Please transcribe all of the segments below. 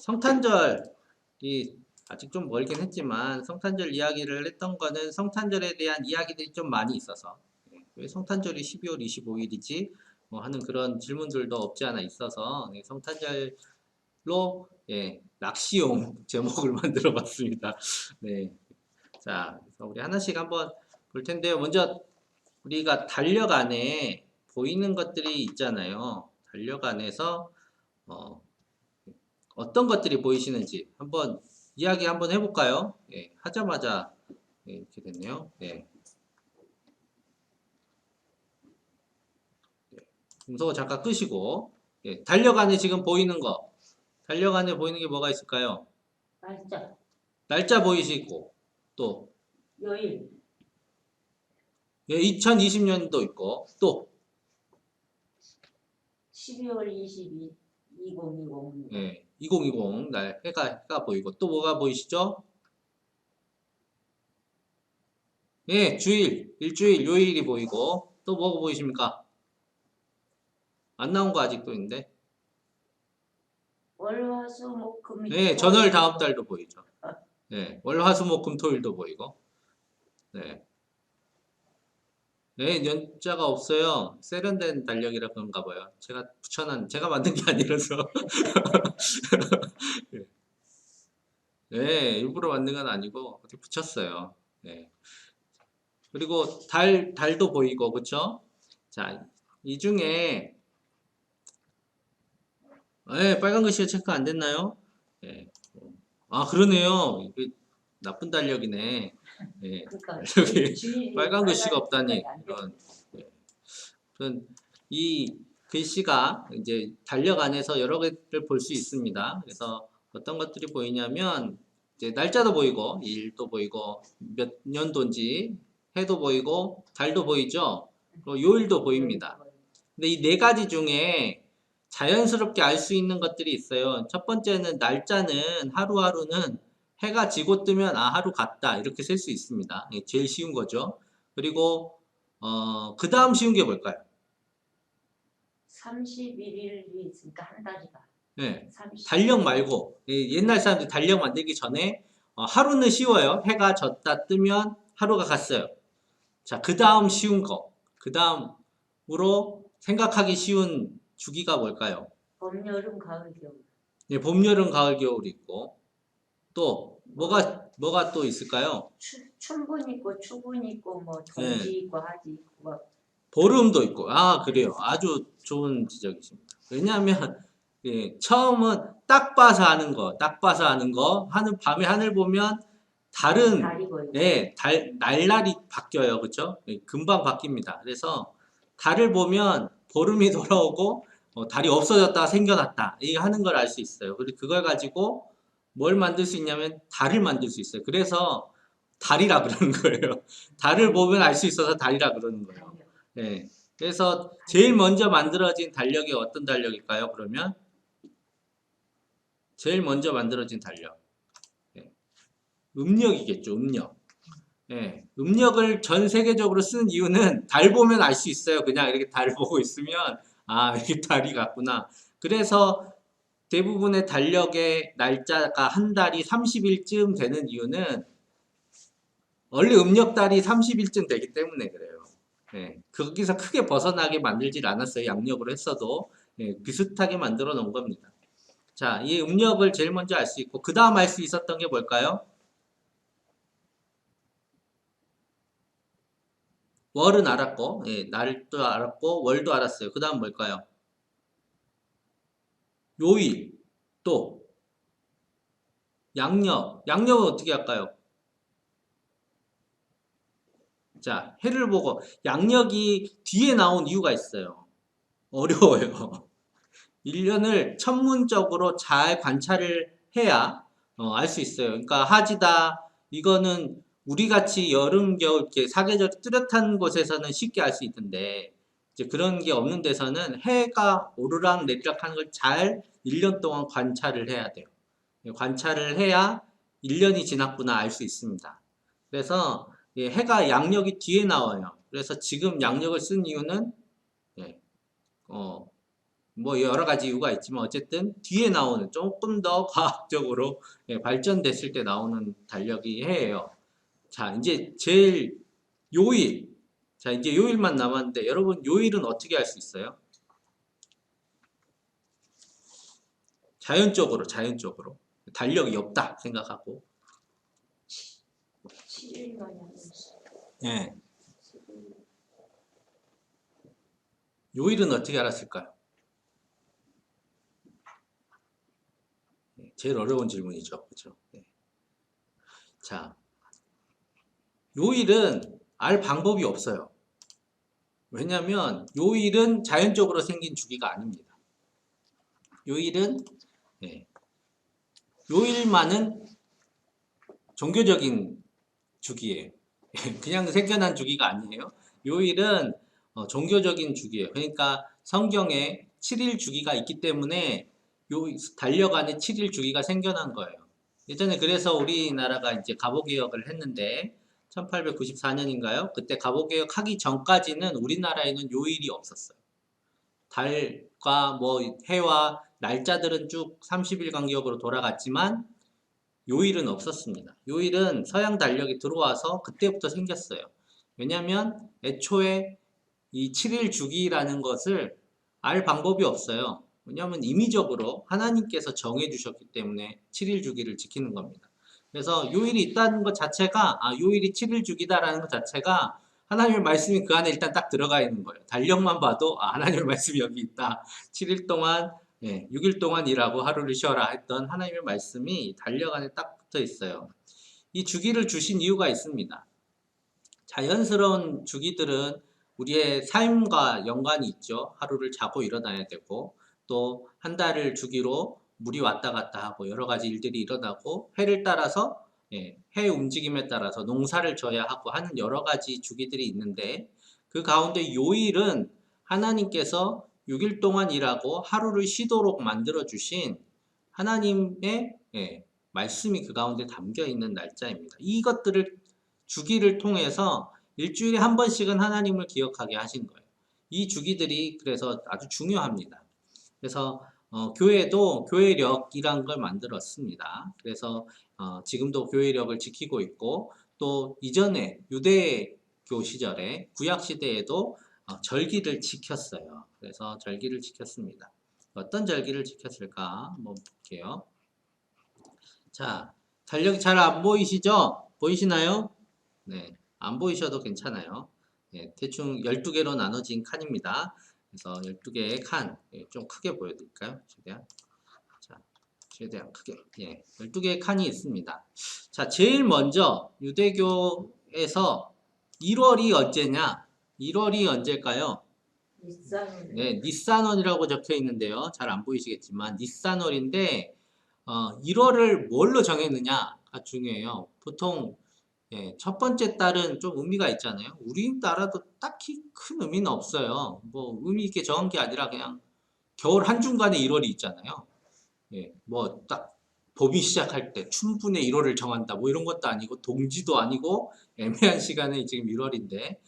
성탄절이 아직 좀 멀긴 했지만 성탄절 이야기를 했던 거는 성탄절에 대한 이야기들이 좀 많이 있어서 왜 성탄절이 12월 25일이지? 뭐 하는 그런 질문들도 없지 않아 있어서 성탄절로 낚시용 제목을 만들어 봤습니다. 네. 자, 그래서 우리 하나씩 한번 볼 텐데요. 먼저 우리가 달력 안에 보이는 것들이 있잖아요. 달력 안에서 어떤 것들이 보이시는지 한번 이야기 한번 해볼까요? 하자마자 이렇게 됐네요. 음소 잠깐 끄시고 달력 안에 지금 보이는 거 달력 안에 보이는 게 뭐가 있을까요? 날짜 보이시고 또 요일 2020년도 있고 또 12월 22일 2020 2020 날 해가 보이고 또 뭐가 보이시죠? 주일, 일주일, 요일이 보이고 또 뭐가 보이십니까? 안 나온 거 아직도 있는데 월화수목금 전월 다음 달도 보이죠. 월화수목금토일도 보이고 연자가 없어요. 세련된 달력이라 그런가 봐요. 제가 만든 게 아니라서 일부러 만든 건 아니고 어떻게 붙였어요. 그리고 달도 보이고 그쵸? 자, 이 중에 빨간 글씨가 체크 안 됐나요? 아 그러네요. 이게 나쁜 달력이네. 그러니까 달력이 빨간 글씨가 없다니 이런 이 글씨가 이제 달력 안에서 여러 개를 볼 수 있습니다. 그래서 어떤 것들이 보이냐면 이제 날짜도 보이고 일도 보이고 몇 년도인지 해도 보이고 달도 보이죠. 그리고 요일도 보입니다. 근데 이 네 가지 중에 자연스럽게 알 수 있는 것들이 있어요. 첫 번째는 날짜는 하루하루는 해가 지고 뜨면 하루 갔다 이렇게 셀 수 있습니다. 제일 쉬운 거죠. 그리고 그 다음 쉬운 게 뭘까요? 31일이 있으니까 한 달이다. 달력 말고 옛날 사람들이 달력 만들기 전에 하루는 쉬워요. 해가 졌다 뜨면 하루가 갔어요. 자, 그 다음 쉬운 거. 그 다음으로 생각하기 쉬운 주기가 뭘까요? 봄, 여름, 가을, 겨울. 봄, 여름, 가을, 겨울이 있고 또 뭐가 또 있을까요? 춘분 있고 추분 있고 뭐 동지 있고 하지 있고 보름도 있고 그래요. 아주 좋은 지적이십니다. 왜냐하면 처음은 딱 봐서 하는 거 밤에 하늘 보면 달은 날날이 바뀌어요. 그렇죠? 금방 바뀝니다. 그래서 달을 보면 보름이 돌아오고 달이 없어졌다 생겨났다 이 하는 걸 알 수 있어요. 그리고 그걸 가지고 뭘 만들 수 있냐면 달을 만들 수 있어요. 그래서 달이라 그러는 거예요. 달을 보면 알 수 있어서 달이라 그러는 거예요. 그래서 제일 먼저 만들어진 달력이 어떤 달력일까요? 그러면 제일 먼저 만들어진 달력 음력이겠죠. 음력. 음력을 전 세계적으로 쓴 이유는 달 보면 알 수 있어요. 그냥 이렇게 달 보고 있으면 이게 달이 같구나. 그래서 대부분의 달력의 날짜가 한 달이 30일쯤 되는 이유는 원래 음력달이 30일쯤 되기 때문에 그래요. 거기서 크게 벗어나게 만들질 않았어요. 양력으로 했어도 비슷하게 만들어 놓은 겁니다. 자, 이 음력을 제일 먼저 알 수 있고 그 다음 알 수 있었던 게 뭘까요? 월은 알았고 날도 알았고 월도 알았어요. 그 다음 뭘까요? 요일 또 양력은 어떻게 할까요? 자, 해를 보고 양력이 뒤에 나온 이유가 있어요. 어려워요. 1년을 천문적으로 잘 관찰을 해야 알 수 있어요. 그러니까 하지다 이거는 우리같이 여름, 겨울 이렇게 사계절이 뚜렷한 곳에서는 쉽게 알 수 있던데 이제 그런 게 없는 데서는 해가 오르락 내리락 하는 걸 잘 1년 동안 관찰을 해야 돼요. 관찰을 해야 1년이 지났구나 알 수 있습니다. 그래서 해가 양력이 뒤에 나와요. 그래서 지금 양력을 쓴 이유는 뭐 여러 가지 이유가 있지만 어쨌든 뒤에 나오는 조금 더 과학적으로 발전됐을 때 나오는 달력이 해예요. 자, 이제 제일 요일. 자, 이제 요일만 남았는데 여러분 요일은 어떻게 할 수 있어요? 자연적으로. 달력이 없다 생각하고. 7일간이면 예. 요일은 어떻게 알았을까요? 제일 어려운 질문이죠. 그렇죠? 네. 자, 요일은 알 방법이 없어요. 왜냐하면 요일은 자연적으로 생긴 주기가 아닙니다. 요일은 요일만은 종교적인 주기예요. 그냥 생겨난 주기가 아니에요. 요일은 종교적인 주기예요. 그러니까 성경에 7일 주기가 있기 때문에 요 달력 안에 7일 주기가 생겨난 거예요. 예전에 그래서 우리나라가 이제 갑오개혁을 했는데 1894년인가요? 그때 갑오개혁 하기 전까지는 우리나라에는 요일이 없었어요. 달과 뭐 해와 날짜들은 쭉 30일 간격으로 돌아갔지만 요일은 없었습니다. 요일은 서양 달력이 들어와서 그때부터 생겼어요. 왜냐하면 애초에 이 7일 주기라는 것을 알 방법이 없어요. 왜냐하면 임의적으로 하나님께서 정해주셨기 때문에 7일 주기를 지키는 겁니다. 그래서 요일이 있다는 것 자체가 요일이 7일 주기다라는 것 자체가 하나님의 말씀이 그 안에 일단 딱 들어가 있는 거예요. 달력만 봐도 하나님의 말씀이 여기 있다. 7일 동안 6일 동안 일하고 하루를 쉬어라 했던 하나님의 말씀이 달력 안에 딱 붙어 있어요. 이 주기를 주신 이유가 있습니다. 자연스러운 주기들은 우리의 삶과 연관이 있죠. 하루를 자고 일어나야 되고 또 한 달을 주기로 물이 왔다 갔다 하고 여러 가지 일들이 일어나고 해를 따라서 해 움직임에 따라서 농사를 져야 하고 하는 여러 가지 주기들이 있는데 그 가운데 요일은 하나님께서 6일 동안 일하고 하루를 쉬도록 만들어 주신 하나님의 말씀이 그 가운데 담겨 있는 날짜입니다. 이것들을 주기를 통해서 일주일에 한 번씩은 하나님을 기억하게 하신 거예요. 이 주기들이 그래서 아주 중요합니다. 그래서 교회도 교회력이란 걸 만들었습니다. 그래서 지금도 교회력을 지키고 있고 또 이전에 유대교 시절에 구약 시대에도 절기를 지켰어요. 그래서 절기를 지켰습니다. 어떤 절기를 지켰을까 한번 볼게요. 자, 달력이 잘 안 보이시죠? 보이시나요? 네, 안 보이셔도 괜찮아요. 네, 대충 12개로 나눠진 칸입니다. 그래서 12개의 칸, 좀 크게 보여드릴까요? 최대한 크게. 12개의 칸이 있습니다. 자, 제일 먼저 유대교에서 1월이 언제냐? 1월이 언제일까요? 니산. 네, 니산월이라고 적혀 있는데요. 잘 안 보이시겠지만 니산월인데 1월을 뭘로 정했느냐가 중요해요. 보통 첫 번째 달은 좀 의미가 있잖아요. 우리나라도 딱히 큰 의미는 없어요. 뭐 의미 있게 정한 게 아니라 그냥 겨울 한중간에 1월이 있잖아요. 뭐 딱 봄이 시작할 때 춘분의 1월을 정한다. 뭐 이런 것도 아니고 동지도 아니고 애매한 시간에 지금 1월인데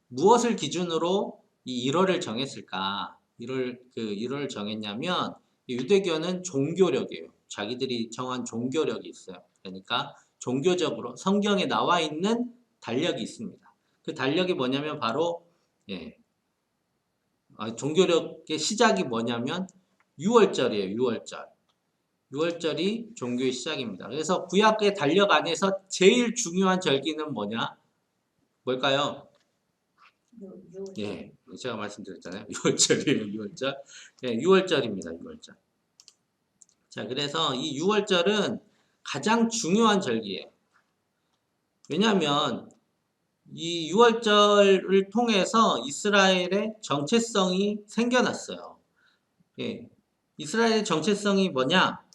무엇을 기준으로 이 1월을 정했을까? 1월을 정했냐면 유대교는 종교력이에요. 자기들이 정한 종교력이 있어요. 그러니까 종교적으로 성경에 나와 있는 달력이 있습니다. 그 달력이 뭐냐면 바로 종교력의 시작이 뭐냐면 6월절이에요. 6월절. 6월절이 종교의 시작입니다. 그래서 구약의 달력 안에서 제일 중요한 절기는 뭐냐? 뭘까요? 제가 말씀드렸잖아요. 6월절이에요. 6월절. 6월절입니다. 6월절. 자, 그래서 이 6월절은 가장 중요한 절기예요. 왜냐하면 이 6월절을 통해서 이스라엘의 정체성이 생겨났어요. 이스라엘의 정체성이 뭐냐?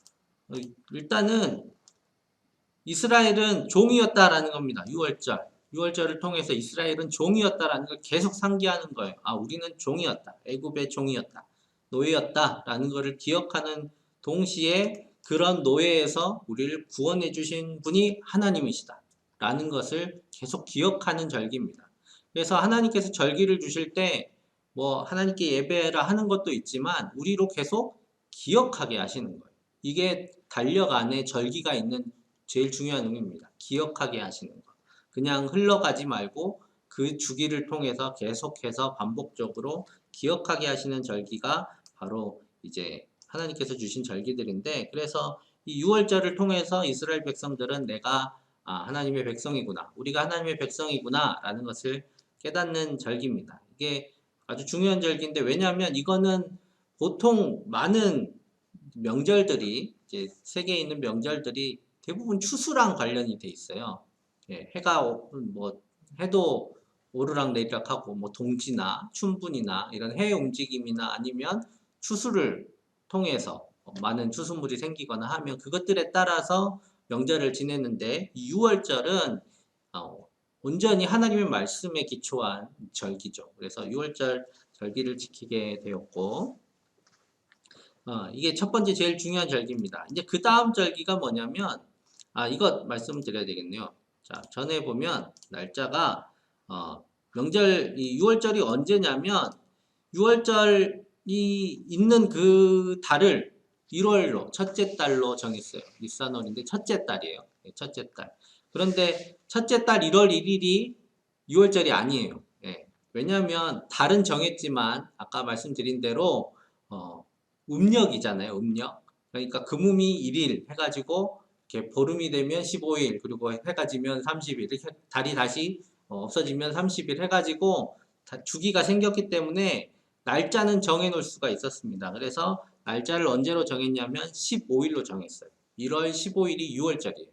일단은 이스라엘은 종이었다라는 겁니다. 6월절. 6월절을 통해서 이스라엘은 종이었다라는 걸 계속 상기하는 거예요. 우리는 종이었다. 애굽의 종이었다. 노예였다라는 것을 기억하는 동시에 그런 노예에서 우리를 구원해 주신 분이 하나님이시다. 라는 것을 계속 기억하는 절기입니다. 그래서 하나님께서 절기를 주실 때 뭐 하나님께 예배라 하는 것도 있지만 우리로 계속 기억하게 하시는 거예요. 이게 달력 안에 절기가 있는 제일 중요한 의미입니다. 기억하게 하시는 거. 그냥 흘러가지 말고 그 주기를 통해서 계속해서 반복적으로 기억하게 하시는 절기가 바로 이제 하나님께서 주신 절기들인데, 그래서 이 6월절을 통해서 이스라엘 백성들은 내가 하나님의 백성이구나, 우리가 하나님의 백성이구나 라는 것을 깨닫는 절기입니다. 이게 아주 중요한 절기인데, 왜냐하면 이거는 보통 많은 명절들이, 이제 세계에 있는 명절들이 대부분 추수랑 관련이 돼 있어요. 예, 뭐 해도 오르락 내리락하고, 뭐 동지나 춘분이나 이런 해의 움직임이나 아니면 추수를 통해서 많은 추수물이 생기거나 하면 그것들에 따라서 명절을 지내는데, 이 6월절은 온전히 하나님의 말씀에 기초한 절기죠. 그래서 6월절 절기를 지키게 되었고, 이게 첫 번째 제일 중요한 절기입니다. 이제 그 다음 절기가 뭐냐면, 이것 말씀드려야 되겠네요. 자, 전에 보면 날짜가, 명절, 이 6월절이 언제냐면, 6월절이 있는 그 달을 1월로, 첫째 달로 정했어요. 니산월인데 첫째 달이에요. 네, 첫째 달. 그런데 첫째 달 1월 1일이 6월절이 아니에요. 예. 왜냐하면 달은 정했지만 아까 말씀드린 대로 음력이잖아요. 음력. 그러니까 금음이 1일 해가지고 이렇게 보름이 되면 15일, 그리고 해가 지면 30일, 이렇게 달이 다시 없어지면 30일 해가지고 주기가 생겼기 때문에 날짜는 정해 놓을 수가 있었습니다. 그래서 날짜를 언제로 정했냐면 15일로 정했어요. 1월 15일이 6월절이에요.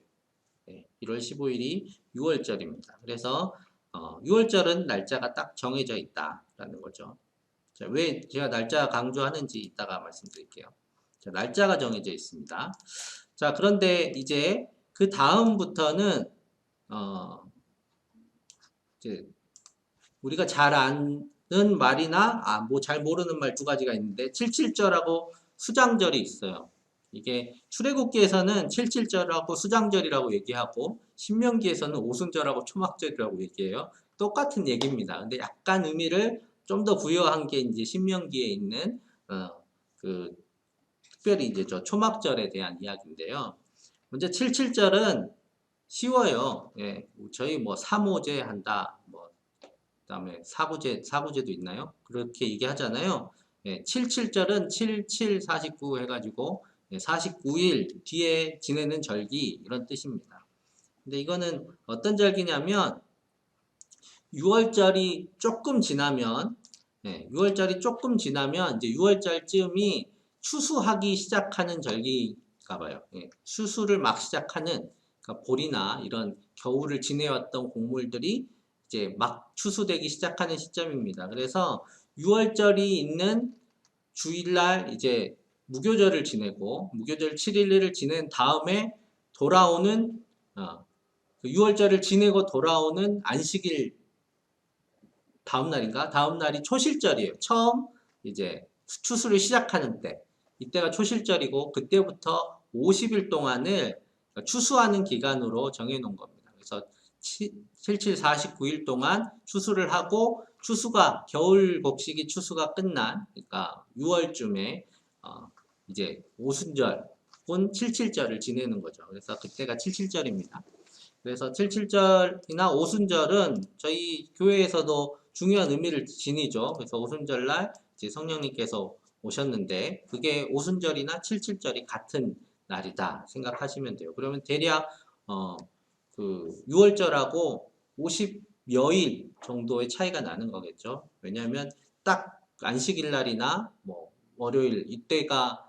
네, 1월 15일이 6월절입니다. 그래서 6월절은 날짜가 딱 정해져 있다라는 거죠. 자, 왜 제가 날짜 강조하는지 이따가 말씀드릴게요. 자, 날짜가 정해져 있습니다. 자, 그런데 이제 그 다음부터는 이제 우리가 잘 아는 말이나 뭐 잘 모르는 말 두 가지가 있는데, 77절하고 수장절이 있어요. 이게 출애굽기에서는 77절하고 수장절이라고 얘기하고, 신명기에서는 오순절하고 초막절이라고 얘기해요. 똑같은 얘기입니다. 근데 약간 의미를 좀 더 부여한 게 이제 신명기에 있는 그 특별히 이제 저 초막절에 대한 이야기인데요. 먼저 77절은 쉬워요. 예, 저희 뭐 3호제 한다, 뭐 그다음에 사구제도 있나요? 그렇게 얘기하잖아요. 예, 77절은 77, 49 해가지고 49일 뒤에 지내는 절기, 이런 뜻입니다. 근데 이거는 어떤 절기냐면 6월절이 조금 지나면, 6월절이 조금 지나면 이제 6월절쯤이 추수하기 시작하는 절기가 봐요. 예, 추수를 막 시작하는, 그러니까 보리나 이런 겨울을 지내왔던 곡물들이 이제 막 추수되기 시작하는 시점입니다. 그래서 6월절이 있는 주일날 이제 무교절을 지내고, 무교절 7일을 지낸 다음에 돌아오는 6월절을 지내고 돌아오는 안식일 다음 날인가? 다음 날이 초실절이에요. 처음 이제 추수를 시작하는 때. 이때가 초실절이고, 그때부터 50일 동안을 추수하는 기간으로 정해 놓은 겁니다. 그래서 77, 49일 동안 추수를 하고, 추수가 겨울 곡식이 추수가 끝난, 그러니까 6월쯤에 이제 오순절 혹은 77절을 지내는 거죠. 그래서 그때가 77절입니다. 그래서 77절이나 오순절은 저희 교회에서도 중요한 의미를 지니죠. 그래서 오순절날 이제 성령님께서 오셨는데, 그게 오순절이나 77절이 같은 날이다 생각하시면 돼요. 그러면 대략 그 6월절하고 50여일 정도의 차이가 나는 거겠죠. 왜냐하면 딱 안식일 날이나 뭐 월요일 이때가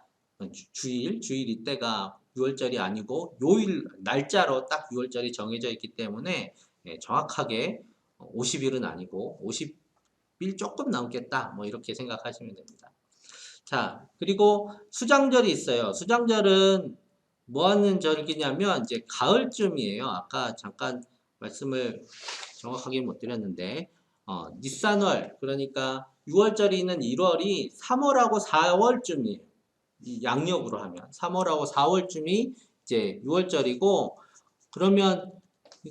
주일 이때가 6월절이 아니고 요일 날짜로 딱 6월절이 정해져 있기 때문에 정확하게 50일은 아니고 50일 조금 넘겠다, 뭐 이렇게 생각하시면 됩니다. 자, 그리고 수장절이 있어요. 수장절은 뭐 하는 절기냐면 이제 가을쯤이에요. 아까 잠깐 말씀을 정확하게 못 드렸는데, 니산월, 그러니까 6월절이 있는 1월이 3월하고 4월쯤이에요. 이 양력으로 하면 3월하고 4월쯤이 이제 6월절이고, 그러면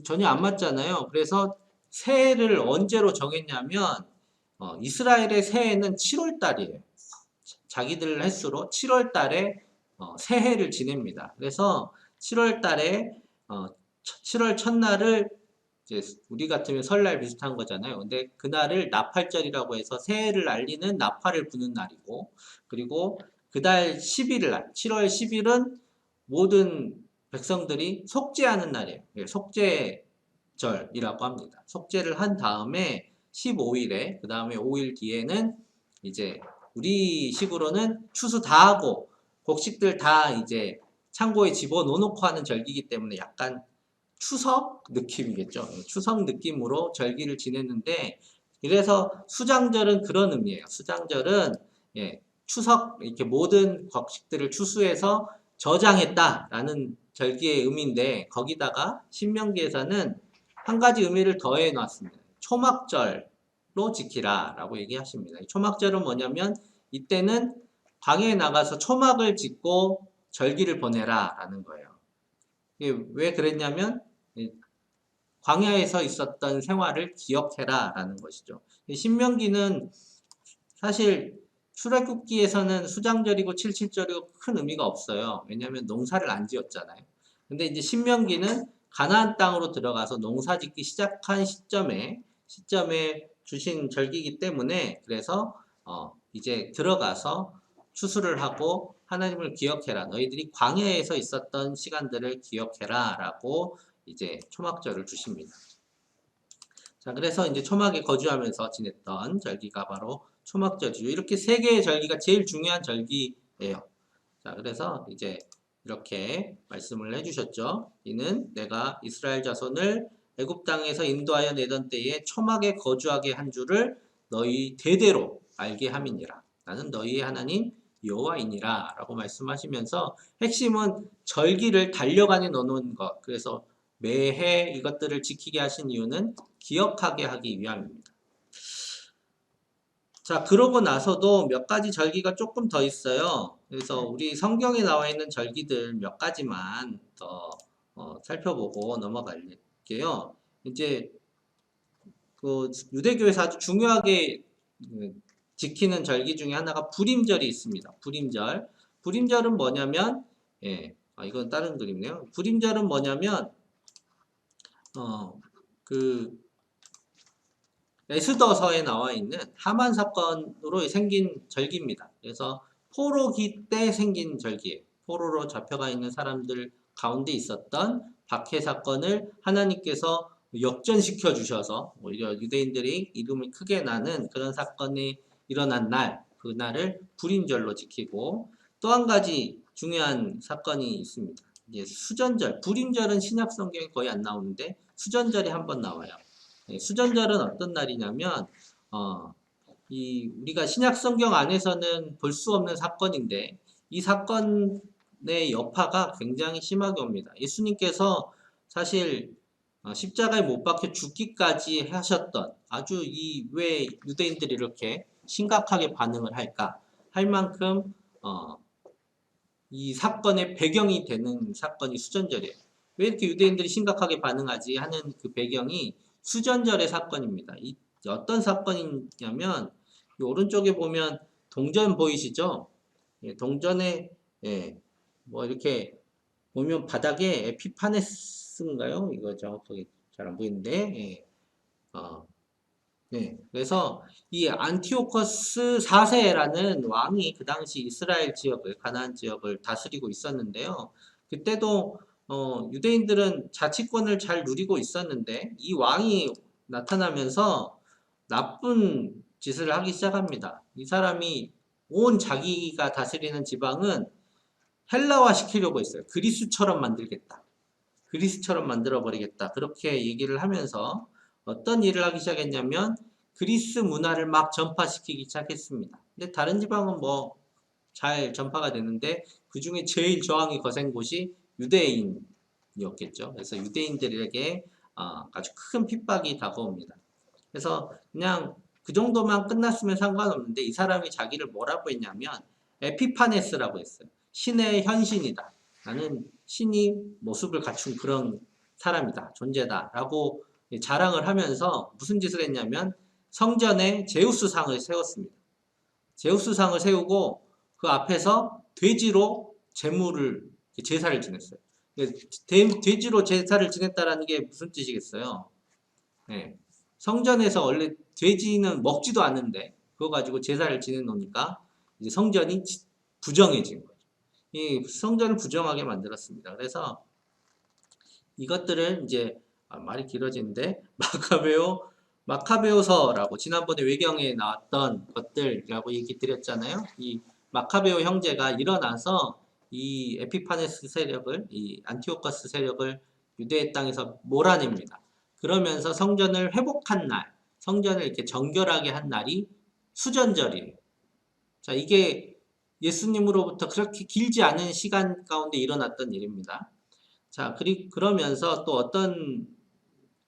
전혀 안 맞잖아요. 그래서 새해를 언제로 정했냐면 이스라엘의 새해는 7월 달이에요. 자기들 횟수로 7월 달에 새해를 지냅니다. 그래서 7월 달에 7월 첫날을 이제 우리 같으면 설날 비슷한 거잖아요. 근데 그날을 나팔절이라고 해서 새해를 알리는 나팔을 부는 날이고, 그리고 그달 10일 날, 7월 10일은 모든 백성들이 속죄하는 날이에요. 예, 속죄절이라고 합니다. 속죄를 한 다음에 15일에, 그 다음에 5일 뒤에는 이제 우리 식으로는 추수 다 하고 곡식들 다 이제 창고에 집어넣어놓고 하는 절기이기 때문에 약간 추석 느낌이겠죠. 추석 느낌으로 절기를 지냈는데, 이래서 수장절은 그런 의미예요. 수장절은 추석 이렇게 모든 곡식들을 추수해서 저장했다라는 절기의 의미인데, 거기다가 신명기에서는 한 가지 의미를 더해 놨습니다. 초막절로 지키라라고 얘기하십니다. 초막절은 뭐냐면 이때는 광야에 나가서 초막을 짓고 절기를 보내라라는 거예요. 이게 왜 그랬냐면 광야에서 있었던 생활을 기억해라 라는 것이죠. 신명기는 사실 출애굽기에서는 수장절이고 칠칠절이고 큰 의미가 없어요. 왜냐하면 농사를 안 지었잖아요. 근데 이제 신명기는 가나안 땅으로 들어가서 농사 짓기 시작한 시점에 주신 절기이기 때문에, 그래서 이제 들어가서 추수를 하고 하나님을 기억해라. 너희들이 광야에서 있었던 시간들을 기억해라 라고 이제 초막절을 주십니다. 자, 그래서 이제 초막에 거주하면서 지냈던 절기가 바로 초막절이죠. 이렇게 세 개의 절기가 제일 중요한 절기예요. 자, 그래서 이제 이렇게 말씀을 해주셨죠. 이는 내가 이스라엘 자손을 애굽 땅에서 인도하여 내던 때에 초막에 거주하게 한 줄을 너희 대대로 알게 함이니라. 나는 너희의 하나님 여호와이니라 라고 말씀하시면서, 핵심은 절기를 달력안에 넣어놓은 것. 그래서 매해 이것들을 지키게 하신 이유는 기억하게 하기 위함입니다. 자, 그러고 나서도 몇 가지 절기가 조금 더 있어요. 그래서 우리 성경에 나와 있는 절기들 몇 가지만 더 살펴보고 넘어갈게요. 이제 그 유대교에서 아주 중요하게 지키는 절기 중에 하나가 불임절이 있습니다. 불임절. 불임절은 뭐냐면, 이건 다른 그림이네요. 불임절은 뭐냐면, 그 에스더서에 나와 있는 하만 사건으로 생긴 절기입니다. 그래서 포로기 때 생긴 절기예요. 포로로 잡혀가 있는 사람들 가운데 있었던 박해 사건을 하나님께서 역전시켜 주셔서 오히려 유대인들이 이름이 크게 나는 그런 사건이 일어난 날, 그날을 불임절로 지키고, 또 한 가지 중요한 사건이 있습니다. 이제 수전절, 불임절은 신약 성경에 거의 안 나오는데 수전절이 한번 나와요. 수전절은 어떤 날이냐면 우리가 신약 성경 안에서는 볼 수 없는 사건인데, 이 사건의 여파가 굉장히 심하게 옵니다. 예수님께서 사실 십자가에 못 박혀 죽기까지 하셨던, 아주 왜 유대인들이 이렇게 심각하게 반응을 할까 할 만큼 이 사건의 배경이 되는 사건이 수전절이에요. 왜 이렇게 유대인들이 심각하게 반응하지 하는 그 배경이 수전절의 사건입니다. 어떤 사건이냐면, 이 오른쪽에 보면 동전 보이시죠? 동전에 뭐 이렇게 보면 바닥에 에피파네스인가요? 이거 정확하게 잘 안 보이는데, 그래서 이 안티오커스 4세라는 왕이 그 당시 이스라엘 지역을, 가나안 지역을 다스리고 있었는데요. 그때도 유대인들은 자치권을 잘 누리고 있었는데, 이 왕이 나타나면서 나쁜 짓을 하기 시작합니다. 이 사람이 온 자기가 다스리는 지방은 헬라화 시키려고 했어요. 그리스처럼 만들겠다. 그리스처럼 만들어버리겠다. 그렇게 얘기를 하면서 어떤 일을 하기 시작했냐면 그리스 문화를 막 전파시키기 시작했습니다. 근데 다른 지방은 뭐 잘 전파가 되는데, 그 중에 제일 저항이 거센 곳이 유대인이었겠죠. 그래서 유대인들에게 아주 큰 핍박이 다가옵니다. 그래서 그냥 그 정도만 끝났으면 상관없는데, 이 사람이 자기를 뭐라고 했냐면 에피파네스라고 했어요. 신의 현신이다. 나는 신이 모습을 갖춘 그런 사람이다. 존재다. 라고 자랑을 하면서 무슨 짓을 했냐면 성전에 제우스상을 세웠습니다. 제우스상을 세우고 그 앞에서 돼지로 제사를 지냈어요. 돼지로 제사를 지냈다라는 게 무슨 뜻이겠어요? 네. 성전에서 원래 돼지는 먹지도 않는데 그거 가지고 제사를 지내놓으니까 이제 성전이 부정해진 거죠. 이 성전을 부정하게 만들었습니다. 그래서 이것들을 이제 말이 길어지는데 마카베오서라고 지난번에 외경에 나왔던 것들이라고 얘기 드렸잖아요. 이 마카베오 형제가 일어나서 이 에피파네스 세력을, 이 안티오커스 세력을 유대 땅에서 몰아냅니다. 그러면서 성전을 회복한 날, 성전을 이렇게 정결하게 한 날이 수전절이에요. 자, 이게 예수님으로부터 그렇게 길지 않은 시간 가운데 일어났던 일입니다. 자, 그러면서 또 어떤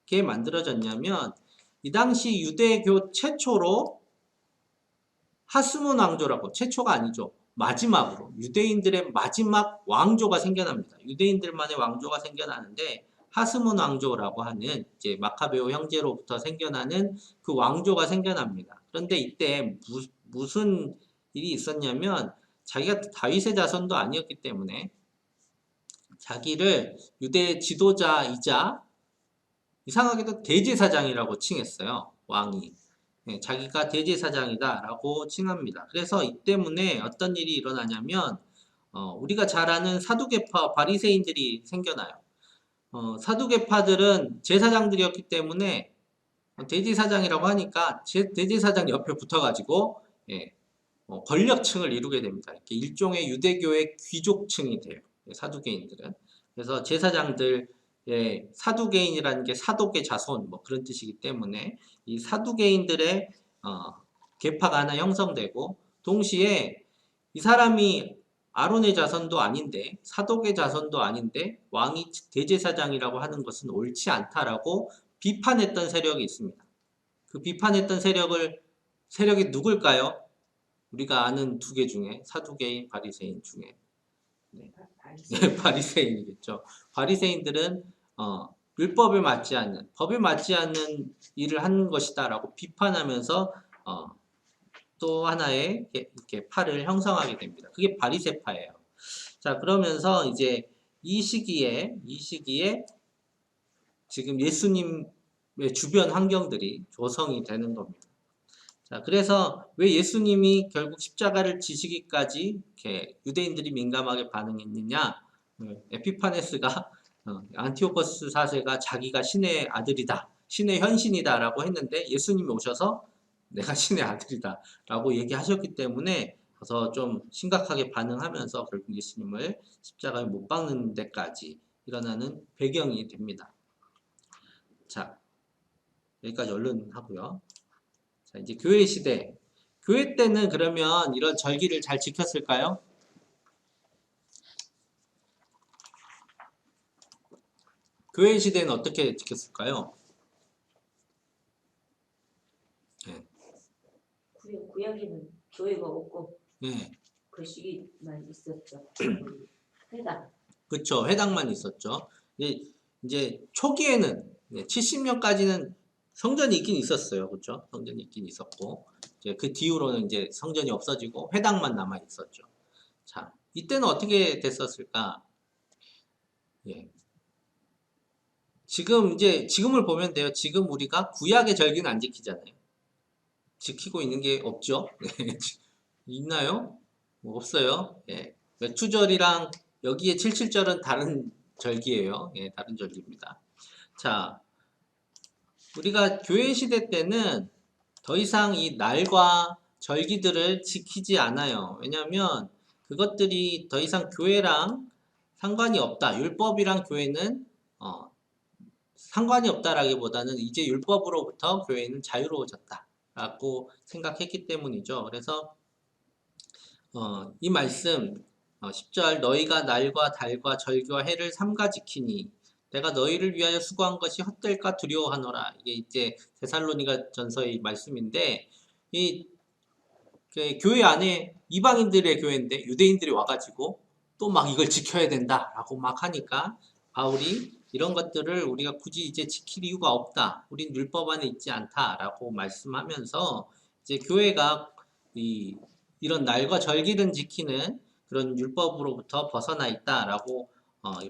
게 만들어졌냐면, 이 당시 유대교 최초로 하스몬 왕조라고, 최초가 아니죠. 마지막으로, 유대인들의 마지막 왕조가 생겨납니다. 유대인들만의 왕조가 생겨나는데, 하스몬 왕조라고 하는 이제 마카베오 형제로부터 생겨나는 그 왕조가 생겨납니다. 그런데 이때 무슨 일이 있었냐면, 자기가 다윗의 자손도 아니었기 때문에 자기를 유대 지도자이자 이상하게도 대제사장이라고 칭했어요. 왕이. 네, 자기가 대제사장이다라고 칭합니다. 그래서 이 때문에 어떤 일이 일어나냐면 우리가 잘 아는 사두개파 바리새인들이 생겨나요. 사두개파들은 제사장들이었기 때문에 대제사장이라고 하니까 대제사장 옆에 붙어가지고 예, 권력층을 이루게 됩니다. 이렇게 일종의 유대교의 귀족층이 돼요. 사두개인들은. 그래서 제사장들 사두개인이라는 게 사독의 자손 뭐 그런 뜻이기 때문에 이 사두개인들의 계파가 하나 형성되고 동시에 이 사람이 아론의 자손도 아닌데 사독의 자손도 아닌데 왕이 대제사장이라고 하는 것은 옳지 않다라고 비판했던 세력이 있습니다. 그 비판했던 세력이 누굴까요? 우리가 아는 두 개 중에 사두개인, 바리새인 중에 바리새인이겠죠. 바리새인들은 율법에 맞지 않는, 법에 맞지 않는 일을 하는 것이다라고 비판하면서 또 하나의 이렇게 파를 형성하게 됩니다. 그게 바리새파예요. 자, 그러면서 이제 이 시기에 지금 예수님의 주변 환경들이 조성이 되는 겁니다. 자, 그래서 왜 예수님이 결국 십자가를 지시기까지 이렇게 유대인들이 민감하게 반응했느냐? 에피파네스가 안티오코스 4세가 자기가 신의 아들이다, 신의 현신이다라고 했는데 예수님이 오셔서 내가 신의 아들이다라고 얘기하셨기 때문에 그래서 좀 심각하게 반응하면서 결국 예수님을 십자가에 못 박는 데까지 일어나는 배경이 됩니다. 자, 여기까지 얼른 하고요. 자, 이제 교회 시대. 교회 때는 그러면 이런 절기를 잘 지켰을까요? 교회 시대는 어떻게 지켰을까요? 네. 구약에는 교회가 없고 네. 그 시기만 있었죠. 회당. 그렇죠. 회당만 있었죠. 이제 초기에는 70년까지는 성전이 있긴 있었어요. 그렇죠? 성전이 있긴 있었고 이제 그 뒤로는 이제 성전이 없어지고 회당만 남아 있었죠. 자, 이때는 어떻게 됐었을까? 예. 지금을 보면 돼요. 지금 우리가 구약의 절기는 안 지키잖아요. 지키고 있는 게 없죠. 있나요? 뭐 없어요. 예. 외투절이랑 여기에 77절은 다른 절기예요. 예, 다른 절기입니다. 자, 우리가 교회 시대 때는 더 이상 이 날과 절기들을 지키지 않아요. 왜냐하면 그것들이 더 이상 교회랑 상관이 없다. 율법이랑 교회는 상관이 없다라기보다는 이제 율법으로부터 교회는 자유로워졌다라고 생각했기 때문이죠. 그래서 이 말씀 10절 너희가 날과 달과 절기와 해를 삼가 지키니 내가 너희를 위하여 수고한 것이 헛될까 두려워하노라. 이게 이제 데살로니가 전서의 말씀인데 이 교회 안에 이방인들의 교회인데 유대인들이 와가지고 또 막 이걸 지켜야 된다라고 막 하니까 바울이 이런 것들을 우리가 굳이 이제 지킬 이유가 없다. 우린 율법 안에 있지 않다라고 말씀하면서 이제 교회가 이런 날과 절기를 지키는 그런 율법으로부터 벗어나 있다라고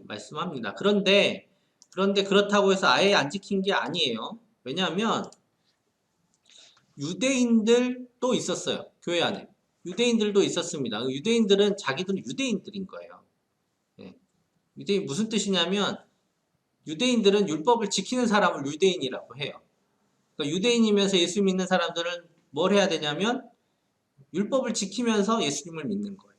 말씀합니다. 그런데 그렇다고 해서 아예 안 지킨 게 아니에요. 왜냐하면 유대인들도 있었어요. 교회 안에. 유대인들도 있었습니다. 유대인들은 자기들은 유대인들인 거예요. 예. 유대인 무슨 뜻이냐면 유대인들은 율법을 지키는 사람을 유대인이라고 해요. 그러니까 유대인이면서 예수 믿는 사람들은 뭘 해야 되냐면 율법을 지키면서 예수님을 믿는 거예요.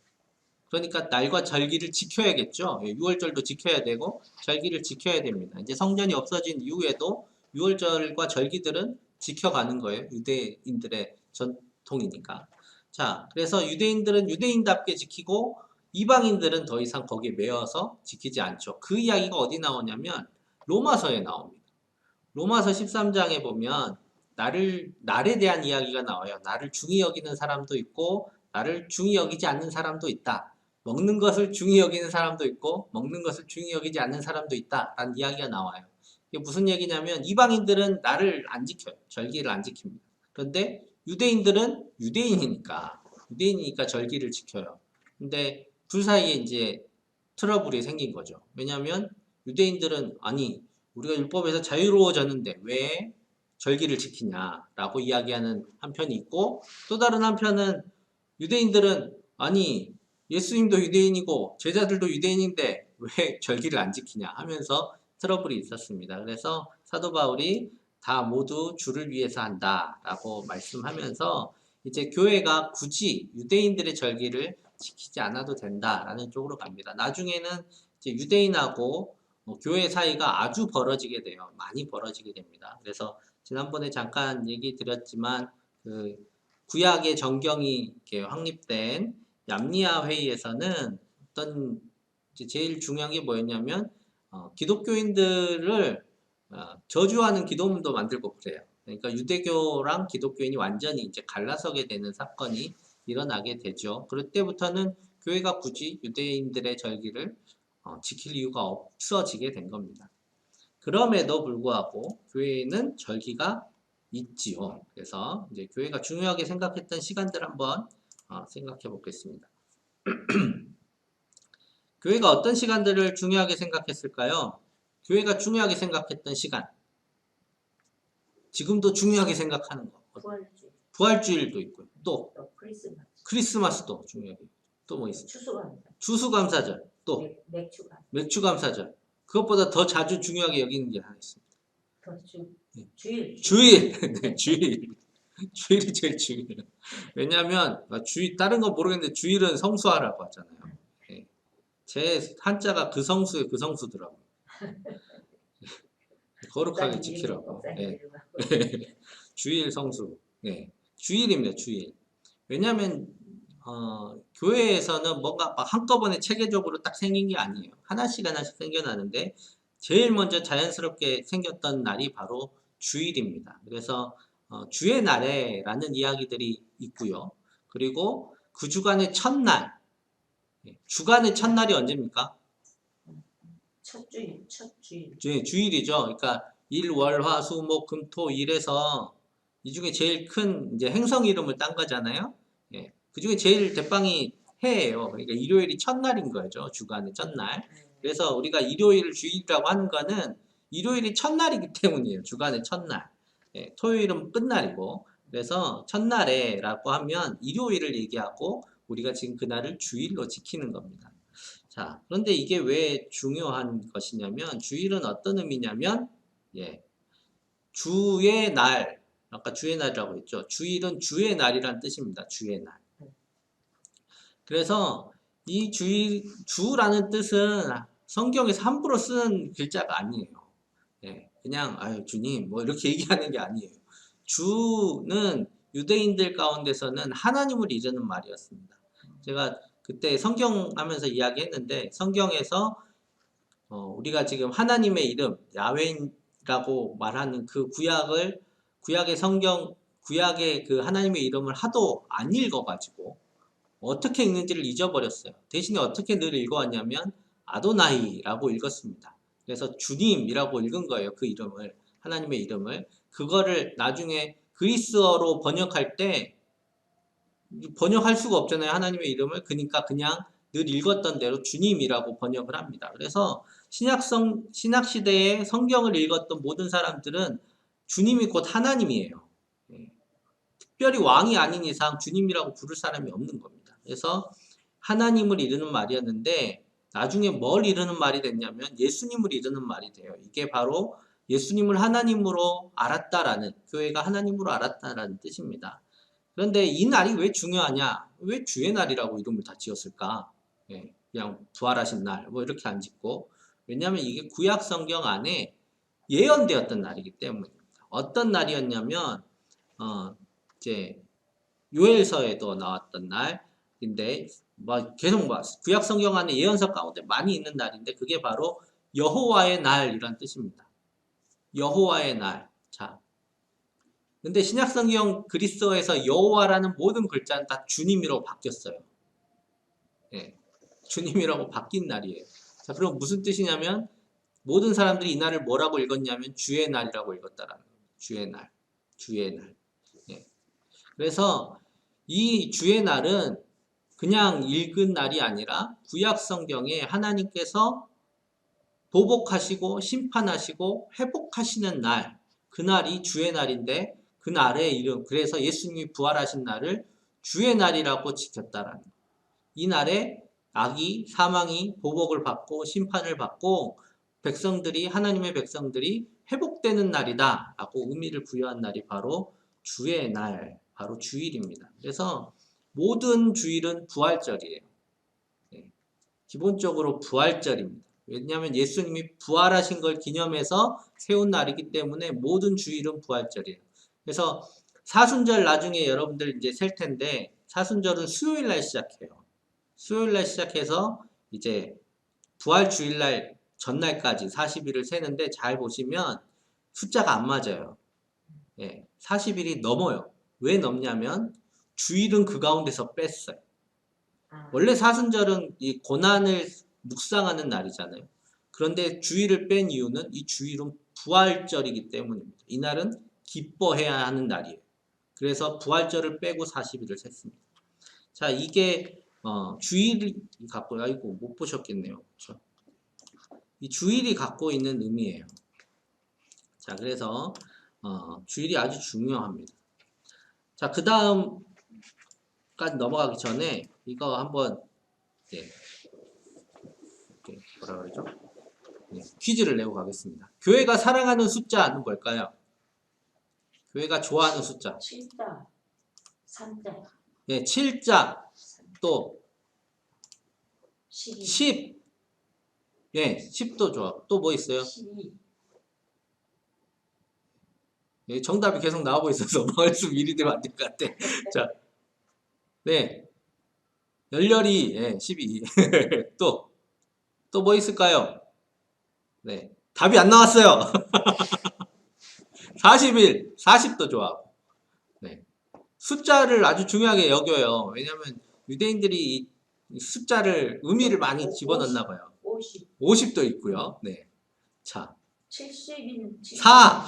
그러니까 날과 절기를 지켜야겠죠. 6월절도 지켜야 되고 절기를 지켜야 됩니다. 이제 성전이 없어진 이후에도 6월절과 절기들은 지켜가는 거예요. 유대인들의 전통이니까. 자, 그래서 유대인들은 유대인답게 지키고 이방인들은 더 이상 거기에 매여서 지키지 않죠. 그 이야기가 어디 나오냐면 로마서에 나옵니다. 로마서 13장에 보면 날에 대한 이야기가 나와요. 나를 중히 여기는 사람도 있고 나를 중히 여기지 않는 사람도 있다. 먹는 것을 중히 여기는 사람도 있고 먹는 것을 중히 여기지 않는 사람도 있다. 라는 이야기가 나와요. 이게 무슨 얘기냐면 이방인들은 날을 안 지켜요. 절기를 안 지킵니다. 그런데 유대인들은 유대인이니까 절기를 지켜요. 근데 둘 사이에 이제 트러블이 생긴 거죠. 왜냐하면 유대인들은 아니 우리가 율법에서 자유로워졌는데 왜 절기를 지키냐라고 이야기하는 한편이 있고 또 다른 한편은 유대인들은 아니 예수님도 유대인이고 제자들도 유대인인데 왜 절기를 안 지키냐 하면서 트러블이 있었습니다. 그래서 사도 바울이 다 모두 주를 위해서 한다라고 말씀하면서 이제 교회가 굳이 유대인들의 절기를 지키지 않아도 된다라는 쪽으로 갑니다. 나중에는 이제 유대인하고 교회 사이가 아주 벌어지게 돼요. 많이 벌어지게 됩니다. 그래서 지난번에 잠깐 얘기 드렸지만 그 구약의 정경이 이렇게 확립된 얌리아 회의에서는 어떤 제일 중요한 게 뭐였냐면 기독교인들을 저주하는 기도문도 만들고 그래요. 그러니까 유대교랑 기독교인이 완전히 이제 갈라서게 되는 사건이 일어나게 되죠. 그럴 때부터는 교회가 굳이 유대인들의 절기를 지킬 이유가 없어지게 된 겁니다. 그럼에도 불구하고 교회에는 절기가 있지요. 그래서 이제 교회가 중요하게 생각했던 시간들 한번 생각해 보겠습니다. 교회가 어떤 시간들을 중요하게 생각했을까요? 교회가 중요하게 생각했던 시간. 지금도 중요하게 생각하는 거. 부활주일. 부활주일도 있고요. 또 크리스마스. 크리스마스도 중요하게. 또 뭐 있어요? 추수감사. 추수감사절. 또 맥주감사. 맥주감사절. 그것보다 더 자주 중요하게 여기는 게 하나 있습니다. 주일. 주일. 네, 주일. 주일이 제일 중요해요. 왜냐하면 다른 건 모르겠는데 주일은 성수하라고 하잖아요. 네. 제 한자가 그 성수의 그 성수더라고요. 거룩하게 지키라고. 네. 주일 성수. 네. 주일입니다. 주일. 왜냐하면 교회에서는 뭔가 막 한꺼번에 체계적으로 딱 생긴 게 아니에요. 하나씩 생겨나는데 제일 먼저 자연스럽게 생겼던 날이 바로 주일입니다. 그래서 주의 날에라는 이야기들이 있고요. 그리고 그 주간의 첫날, 주간의 첫날이 언제입니까? 첫 주일. 주일이죠. 그러니까 일, 월, 화, 수, 목, 금, 토, 일에서 이 중에 제일 큰 이제 행성 이름을 딴 거잖아요. 예. 그 중에 제일 대빵이 해예요. 그러니까 일요일이 첫날인 거죠. 주간의 첫날. 그래서 우리가 일요일을 주일이라고 하는 거는 일요일이 첫날이기 때문이에요. 주간의 첫날. 예. 토요일은 끝날이고. 그래서 첫날에라고 하면 일요일을 얘기하고 우리가 지금 그날을 주일로 지키는 겁니다. 자, 그런데 이게 왜 중요한 것이냐면 주일은 어떤 의미냐면 주의 날, 아까 주의 날이라고 했죠. 주일은 주의 날이란 뜻입니다. 주의 날. 그래서 이 주라는 뜻은 성경에서 함부로 쓰는 글자가 아니에요. 그냥 아유 주님 뭐 이렇게 얘기하는 게 아니에요. 주는 유대인들 가운데서는 하나님을 이르는 말이었습니다. 제가 그때 성경 하면서 이야기했는데 성경에서 우리가 지금 하나님의 이름 야훼라고 말하는 그 구약의 그 하나님의 이름을 하도 안 읽어가지고 어떻게 읽는지를 잊어버렸어요. 대신에 어떻게 늘 읽어왔냐면 아도나이라고 읽었습니다. 그래서 주님이라고 읽은 거예요. 그 이름을. 하나님의 이름을. 그거를 나중에 그리스어로 번역할 때 번역할 수가 없잖아요. 하나님의 이름을. 그러니까 그냥 늘 읽었던 대로 주님이라고 번역을 합니다. 그래서 신약 시대에 성경을 읽었던 모든 사람들은 주님이 곧 하나님이에요. 예. 특별히 왕이 아닌 이상 주님이라고 부를 사람이 없는 겁니다. 그래서 하나님을 이르는 말이었는데 나중에 뭘 이르는 말이 됐냐면 예수님을 이르는 말이 돼요. 이게 바로 예수님을 하나님으로 알았다라는, 교회가 하나님으로 알았다라는 뜻입니다. 그런데 이 날이 왜 중요하냐? 왜 주의 날이라고 이름을 다 지었을까? 예, 그냥 부활하신 날, 뭐 이렇게 안 짓고. 왜냐하면 이게 구약 성경 안에 예언되었던 날이기 때문입니다. 어떤 날이었냐면, 이제 요엘서에도 나왔던 날인데, 뭐 계속 구약 성경 안에 예언서 가운데 많이 있는 날인데, 그게 바로 여호와의 날이란 뜻입니다. 여호와의 날. 자, 근데 신약성경 그리스어에서 여호와라는 모든 글자는 다 주님이라고 바뀌었어요. 예, 주님이라고 바뀐 날이에요. 자, 그럼 무슨 뜻이냐면 모든 사람들이 이 날을 뭐라고 읽었냐면 주의 날이라고 읽었다라는 거예요. 주의 날, 주의 날. 예. 그래서 이 주의 날은 그냥 읽은 날이 아니라 구약 성경에 하나님께서 보복하시고 심판하시고 회복하시는 날, 그 날이 주의 날인데 그 날의 이름, 그래서 예수님이 부활하신 날을 주의 날이라고 지켰다라는 거예요. 이 날에 악이, 사망이 보복을 받고 심판을 받고 백성들이, 하나님의 백성들이 회복되는 날이다 라고 의미를 부여한 날이 바로 주의 날, 바로 주일입니다. 그래서 모든 주일은 부활절이에요. 네. 기본적으로 부활절입니다. 왜냐하면 예수님이 부활하신 걸 기념해서 세운 날이기 때문에 모든 주일은 부활절이에요. 그래서 사순절 나중에 여러분들 이제 셀 텐데 사순절은 수요일 날 시작해요. 수요일 날 시작해서 이제 부활 주일날 전날까지 40일을 세는데 잘 보시면 숫자가 안 맞아요. 예, 40일이 넘어요. 왜 넘냐면 주일은 그 가운데서 뺐어요. 원래 사순절은 이 고난을 묵상하는 날이잖아요. 그런데 주일을 뺀 이유는 이 주일은 부활절이기 때문입니다. 이날은 기뻐해야 하는 날이에요. 그래서 부활절을 빼고 40일을 셌습니다. 자, 이게 주일이 갖고, 아이고 못 보셨겠네요. 그렇죠? 이 주일이 갖고 있는 의미예요. 자, 그래서 주일이 아주 중요합니다. 자, 그 다음까지 넘어가기 전에 이거 한번 네, 뭐라 그러죠? 네, 퀴즈를 내고 가겠습니다. 교회가 사랑하는 숫자는 뭘까요? 교회가 좋아하는 숫자. 7자, 3자, 네, 7자, 또 12, 10. 예, 10도 좋아. 또 뭐 있어요? 12, 예, 정답이 계속 나오고 있어서 말씀 미리 되면 안 될 것 같아. 자, 네. 열렬히, 예, 12. 또 뭐 있을까요? 네. 답이 안 나왔어요. 41, 40도 좋아하고. 네. 숫자를 아주 중요하게 여겨요. 왜냐면 유대인들이 이 숫자를, 의미를 많이 집어넣나 봐요. 50, 50도 있고요. 네. 자, 70인 4.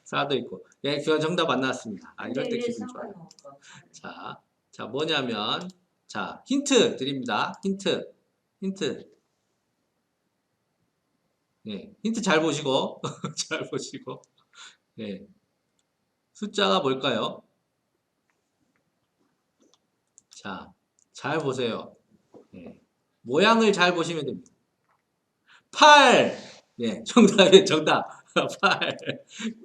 4도 있고. 예, 그 정답 안 나왔습니다. 아, 이럴 때 기분 좋아요. 자, 뭐냐면, 자, 힌트 드립니다. 힌트. 예, 힌트 잘 보시고, 잘 보시고. 예. 숫자가 뭘까요? 자, 잘 보세요. 예. 모양을 잘 보시면 됩니다. 8! 예, 정답. 8.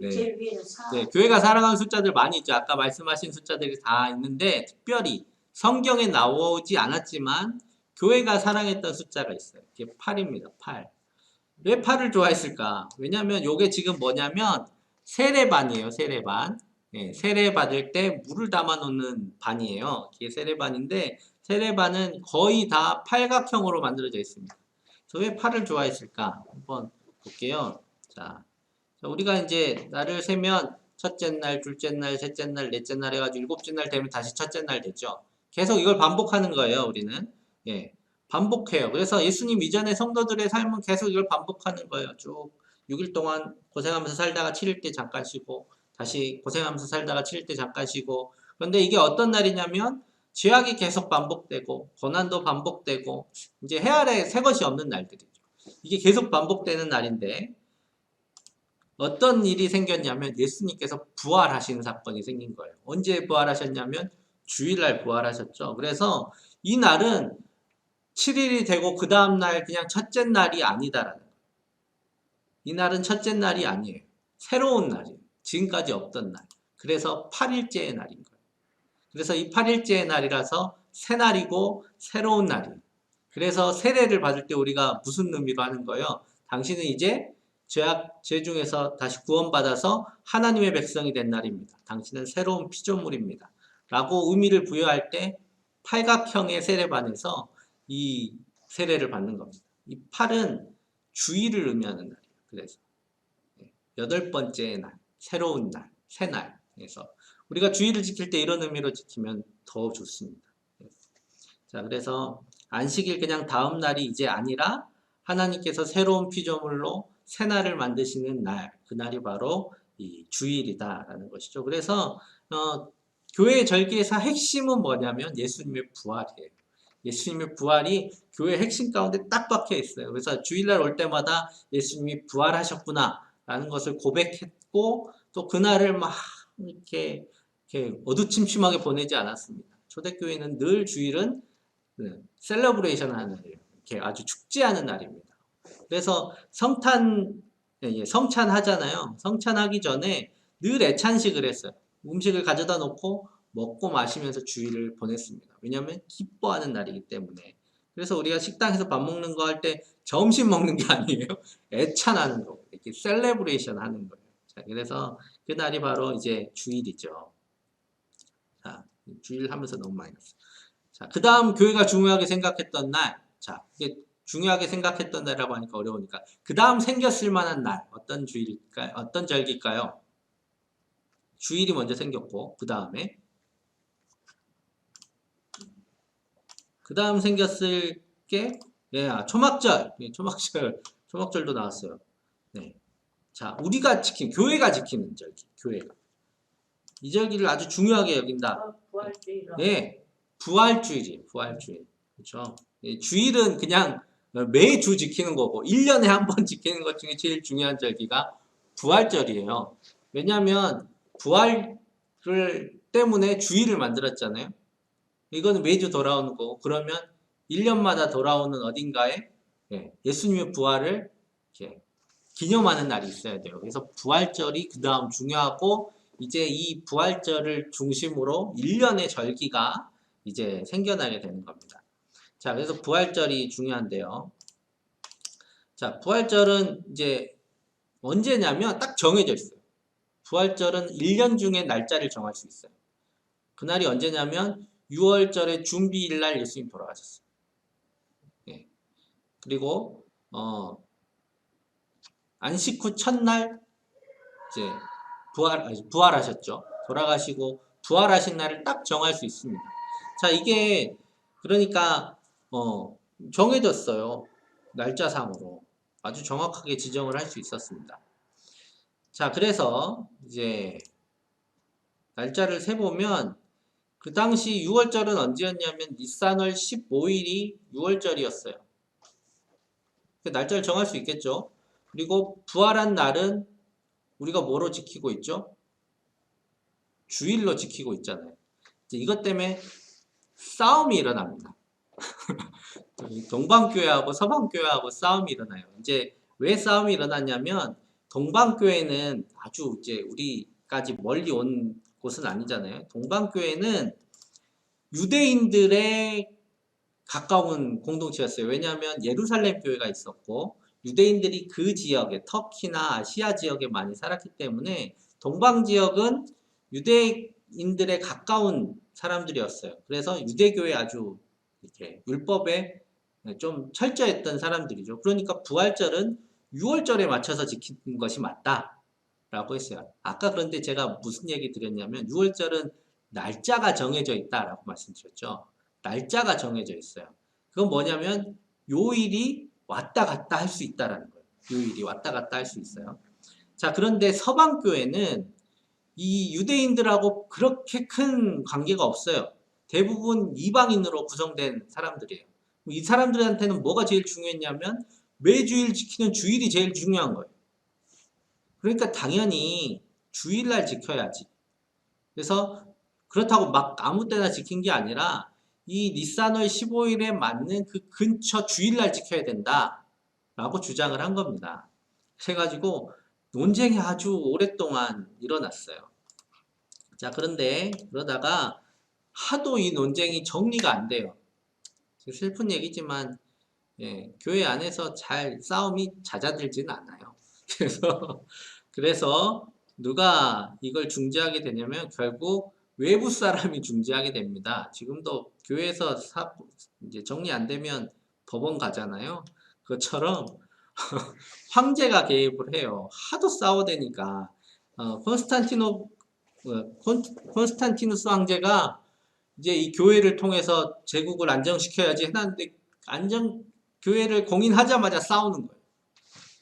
네. 제일 위에는 4, 네, 교회가 사랑하는 숫자들 많이 있죠. 아까 말씀하신 숫자들이 다 있는데, 특별히 성경에 나오지 않았지만, 교회가 사랑했던 숫자가 있어요. 이게 8입니다. 8. 왜 8을 좋아했을까? 왜냐면 요게 지금 뭐냐면, 세례반이에요. 세례반. 예, 세례 받을 때 물을 담아 놓는 반이에요. 이게 세례반인데, 세례반은 거의 다 팔각형으로 만들어져 있습니다. 그래서 왜 8을 좋아했을까? 한번 볼게요. 자, 우리가 이제 날을 세면 첫째 날, 둘째 날, 셋째 날, 넷째 날 해가지고 일곱째 날 되면 다시 첫째 날 되죠. 계속 이걸 반복하는 거예요, 우리는. 예. 반복해요. 그래서 예수님 이전의 성도들의 삶은 계속 이걸 반복하는 거예요. 쭉 6일 동안 고생하면서 살다가 7일 때 잠깐 쉬고 다시 고생하면서 살다가 7일 때 잠깐 쉬고. 그런데 이게 어떤 날이냐면 죄악이 계속 반복되고 고난도 반복되고 이제 해 아래 새 것이 없는 날들이죠. 이게 계속 반복되는 날인데 어떤 일이 생겼냐면 예수님께서 부활하시는 사건이 생긴 거예요. 언제 부활하셨냐면 주일날 부활하셨죠. 그래서 이 날은 7일이 되고 그 다음날 그냥 첫째 날이 아니다라는 거예요. 이 날은 첫째 날이 아니에요. 새로운 날이에요. 지금까지 없던 날. 그래서 8일째의 날인 거예요. 그래서 이 8일째의 날이라서 새 날이고 새로운 날이에요. 그래서 세례를 받을 때 우리가 무슨 의미로 하는 거예요? 당신은 이제 죄 중에서 다시 구원받아서 하나님의 백성이 된 날입니다. 당신은 새로운 피조물입니다. 라고 의미를 부여할 때 팔각형의 세례반에서 이 세례를 받는 겁니다. 이 팔은 주일을 의미하는 날이에요. 그래서 8번째 날, 새로운 날, 새 날. 그래서 우리가 주일을 지킬 때 이런 의미로 지키면 더 좋습니다. 자, 그래서 안식일 그냥 다음 날이 이제 아니라 하나님께서 새로운 피조물로 새 날을 만드시는 날, 그날이 바로 이 주일이다라는 것이죠. 그래서 교회의 절기에서 핵심은 뭐냐면 예수님의 부활이에요. 예수님의 부활이 교회의 핵심 가운데 딱 박혀 있어요. 그래서 주일날 올 때마다 예수님이 부활하셨구나 라는 것을 고백했고 또 그날을 막 이렇게 어두침침하게 보내지 않았습니다. 초대교회는 늘 주일은 셀러브레이션 하는 날이에요. 이렇게 아주 축제하는 날입니다. 그래서 성찬 하잖아요. 성찬하기 전에 늘 애찬식을 했어요. 음식을 가져다 놓고 먹고 마시면서 주일을 보냈습니다. 왜냐하면 기뻐하는 날이기 때문에. 그래서 우리가 식당에서 밥 먹는 거 할 때 점심 먹는 게 아니에요. 애찬하는 거. 이렇게 셀레브레이션 하는 거예요. 자, 그래서 그 날이 바로 이제 주일이죠. 자, 주일 하면서 너무 많이 났어요. 자, 그 다음 교회가 중요하게 생각했던 날. 자, 이게 중요하게 생각했던 날이라고 하니까 어려우니까. 그 다음 생겼을 만한 날. 어떤 주일일까요? 어떤 절기일까요? 주일이 먼저 생겼고, 그 다음에. 그 다음 생겼을 게, 초막절. 초막절도 나왔어요. 네. 자, 우리가 교회가 지키는 절기. 교회가. 이 절기를 아주 중요하게 여긴다. 부활주일. 네. 부활주일이에요. 부활주일. 그렇죠. 주일은 그냥 매주 지키는 거고 1년에 한 번 지키는 것 중에 제일 중요한 절기가 부활절이에요. 왜냐하면 부활을 때문에 주일을 만들었잖아요. 이거는 매주 돌아오는 거고 그러면 1년마다 돌아오는 어딘가에 예수님의 부활을 이렇게 기념하는 날이 있어야 돼요. 그래서 부활절이 그 다음 중요하고 이제 이 부활절을 중심으로 1년의 절기가 이제 생겨나게 되는 겁니다. 자, 그래서 부활절이 중요한데요. 자, 부활절은 이제 언제냐면 딱 정해져 있어요. 부활절은 1년 중에 날짜를 정할 수 있어요. 그날이 언제냐면 6월절의 준비일 날 예수님 돌아가셨어요. 예. 그리고 안식 후 첫날 이제 부활하셨죠. 돌아가시고 부활하신 날을 딱 정할 수 있습니다. 자, 이게 그러니까 정해졌어요. 날짜상으로 아주 정확하게 지정을 할 수 있었습니다. 자, 그래서 이제 날짜를 세보면 그 당시 6월절은 언제였냐면 니산월 15일이 6월절이었어요. 날짜를 정할 수 있겠죠. 그리고 부활한 날은 우리가 뭐로 지키고 있죠? 주일로 지키고 있잖아요. 이것 때문에 싸움이 일어납니다. 동방교회하고 서방교회하고 싸움이 일어나요. 이제 왜 싸움이 일어났냐면 동방교회는 아주 이제 우리까지 멀리 온 곳은 아니잖아요. 동방교회는 유대인들의 가까운 공동체였어요. 왜냐하면 예루살렘 교회가 있었고 유대인들이 그 지역에 터키나 아시아 지역에 많이 살았기 때문에 동방 지역은 유대인들의 가까운 사람들이었어요. 그래서 유대교회 아주 이렇게 율법에 좀 철저했던 사람들이죠. 그러니까 부활절은 6월절에 맞춰서 지키는 것이 맞다라고 했어요. 아까 그런데 제가 무슨 얘기 드렸냐면 6월절은 날짜가 정해져 있다라고 말씀드렸죠. 날짜가 정해져 있어요. 그건 뭐냐면 요일이 왔다 갔다 할 수 있다라는 거예요. 요일이 왔다 갔다 할 수 있어요. 자, 그런데 서방교회는 이 유대인들하고 그렇게 큰 관계가 없어요. 대부분 이방인으로 구성된 사람들이에요. 이 사람들한테는 뭐가 제일 중요했냐면 매주일 지키는 주일이 제일 중요한 거예요. 그러니까 당연히 주일날 지켜야지. 그래서 그렇다고 막 아무 때나 지킨 게 아니라 이 니산월 15일에 맞는 그 근처 주일날 지켜야 된다라고 주장을 한 겁니다. 그래가지고 논쟁이 아주 오랫동안 일어났어요. 자, 그런데 그러다가 하도 이 논쟁이 정리가 안 돼요. 슬픈 얘기지만 교회 안에서 잘 싸움이 잦아들지는 않아요. 그래서 누가 이걸 중재하게 되냐면 결국 외부 사람이 중재하게 됩니다. 지금도 교회에서 이제 정리 안 되면 법원 가잖아요. 그것처럼 황제가 개입을 해요. 하도 싸워대니까 콘스탄티누스 황제가 이제 이 교회를 통해서 제국을 안정시켜야지 해놨는데 교회를 공인하자마자 싸우는 거예요.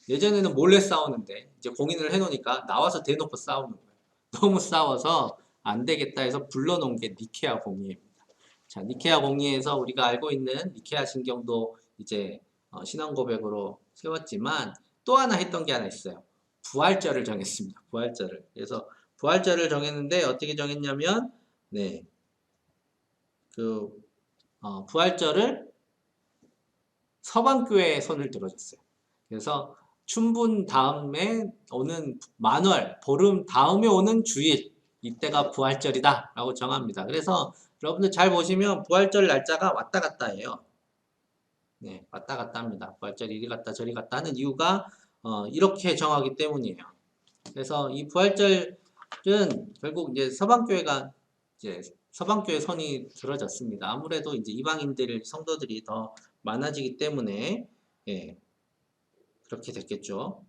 예전에는 몰래 싸우는데 이제 공인을 해놓으니까 나와서 대놓고 싸우는 거예요. 너무 싸워서 안 되겠다 해서 불러놓은 게 니케아 공의회입니다. 자, 니케아 공의회에서 우리가 알고 있는 니케아 신경도 이제 신앙 고백으로 세웠지만 또 하나 했던 게 하나 있어요. 부활절을 정했습니다. 부활절을. 그래서 부활절을 정했는데 어떻게 정했냐면 부활절을 서방교회에 손을 들어줬어요. 그래서 춘분 다음에 오는 만월, 보름 다음에 오는 주일, 이때가 부활절이다 라고 정합니다. 그래서 여러분들 잘 보시면 부활절 날짜가 왔다 갔다 해요. 왔다 갔다 합니다. 부활절 이리 갔다 저리 갔다 하는 이유가 이렇게 정하기 때문이에요. 그래서 이 부활절은 결국 이제 서방교회 손이 들어졌습니다. 아무래도 이제 이방인들 성도들이 더 많아지기 때문에 그렇게 됐겠죠.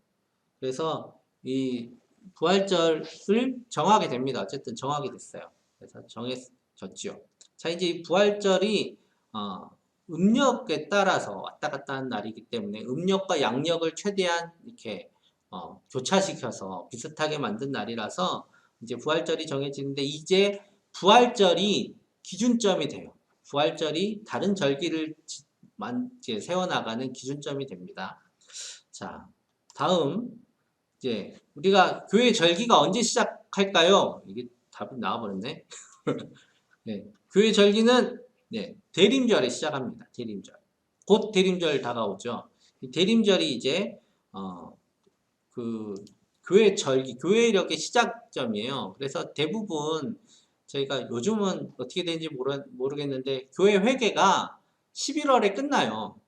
그래서 이 부활절을 정하게 됩니다. 어쨌든 정하게 됐어요. 그래서 정해졌죠. 자, 이제 이 부활절이 음력에 따라서 왔다 갔다 하는 날이기 때문에 음력과 양력을 최대한 이렇게 교차시켜서 비슷하게 만든 날이라서 이제 부활절이 정해지는데 이제 부활절이 기준점이 돼요. 부활절이 다른 절기를 이제 세워나가는 기준점이 됩니다. 자, 다음 이제 우리가 교회 절기가 언제 시작할까요? 이게 답이 나와버렸네. 교회 절기는 대림절에 시작합니다. 대림절. 곧 대림절 다가오죠. 이 대림절이 이제 그 교회 절기, 교회력의 시작점이에요. 그래서 대부분 저희가 요즘은 어떻게 되는지 모르겠는데 교회 회개가 11월에 끝나요.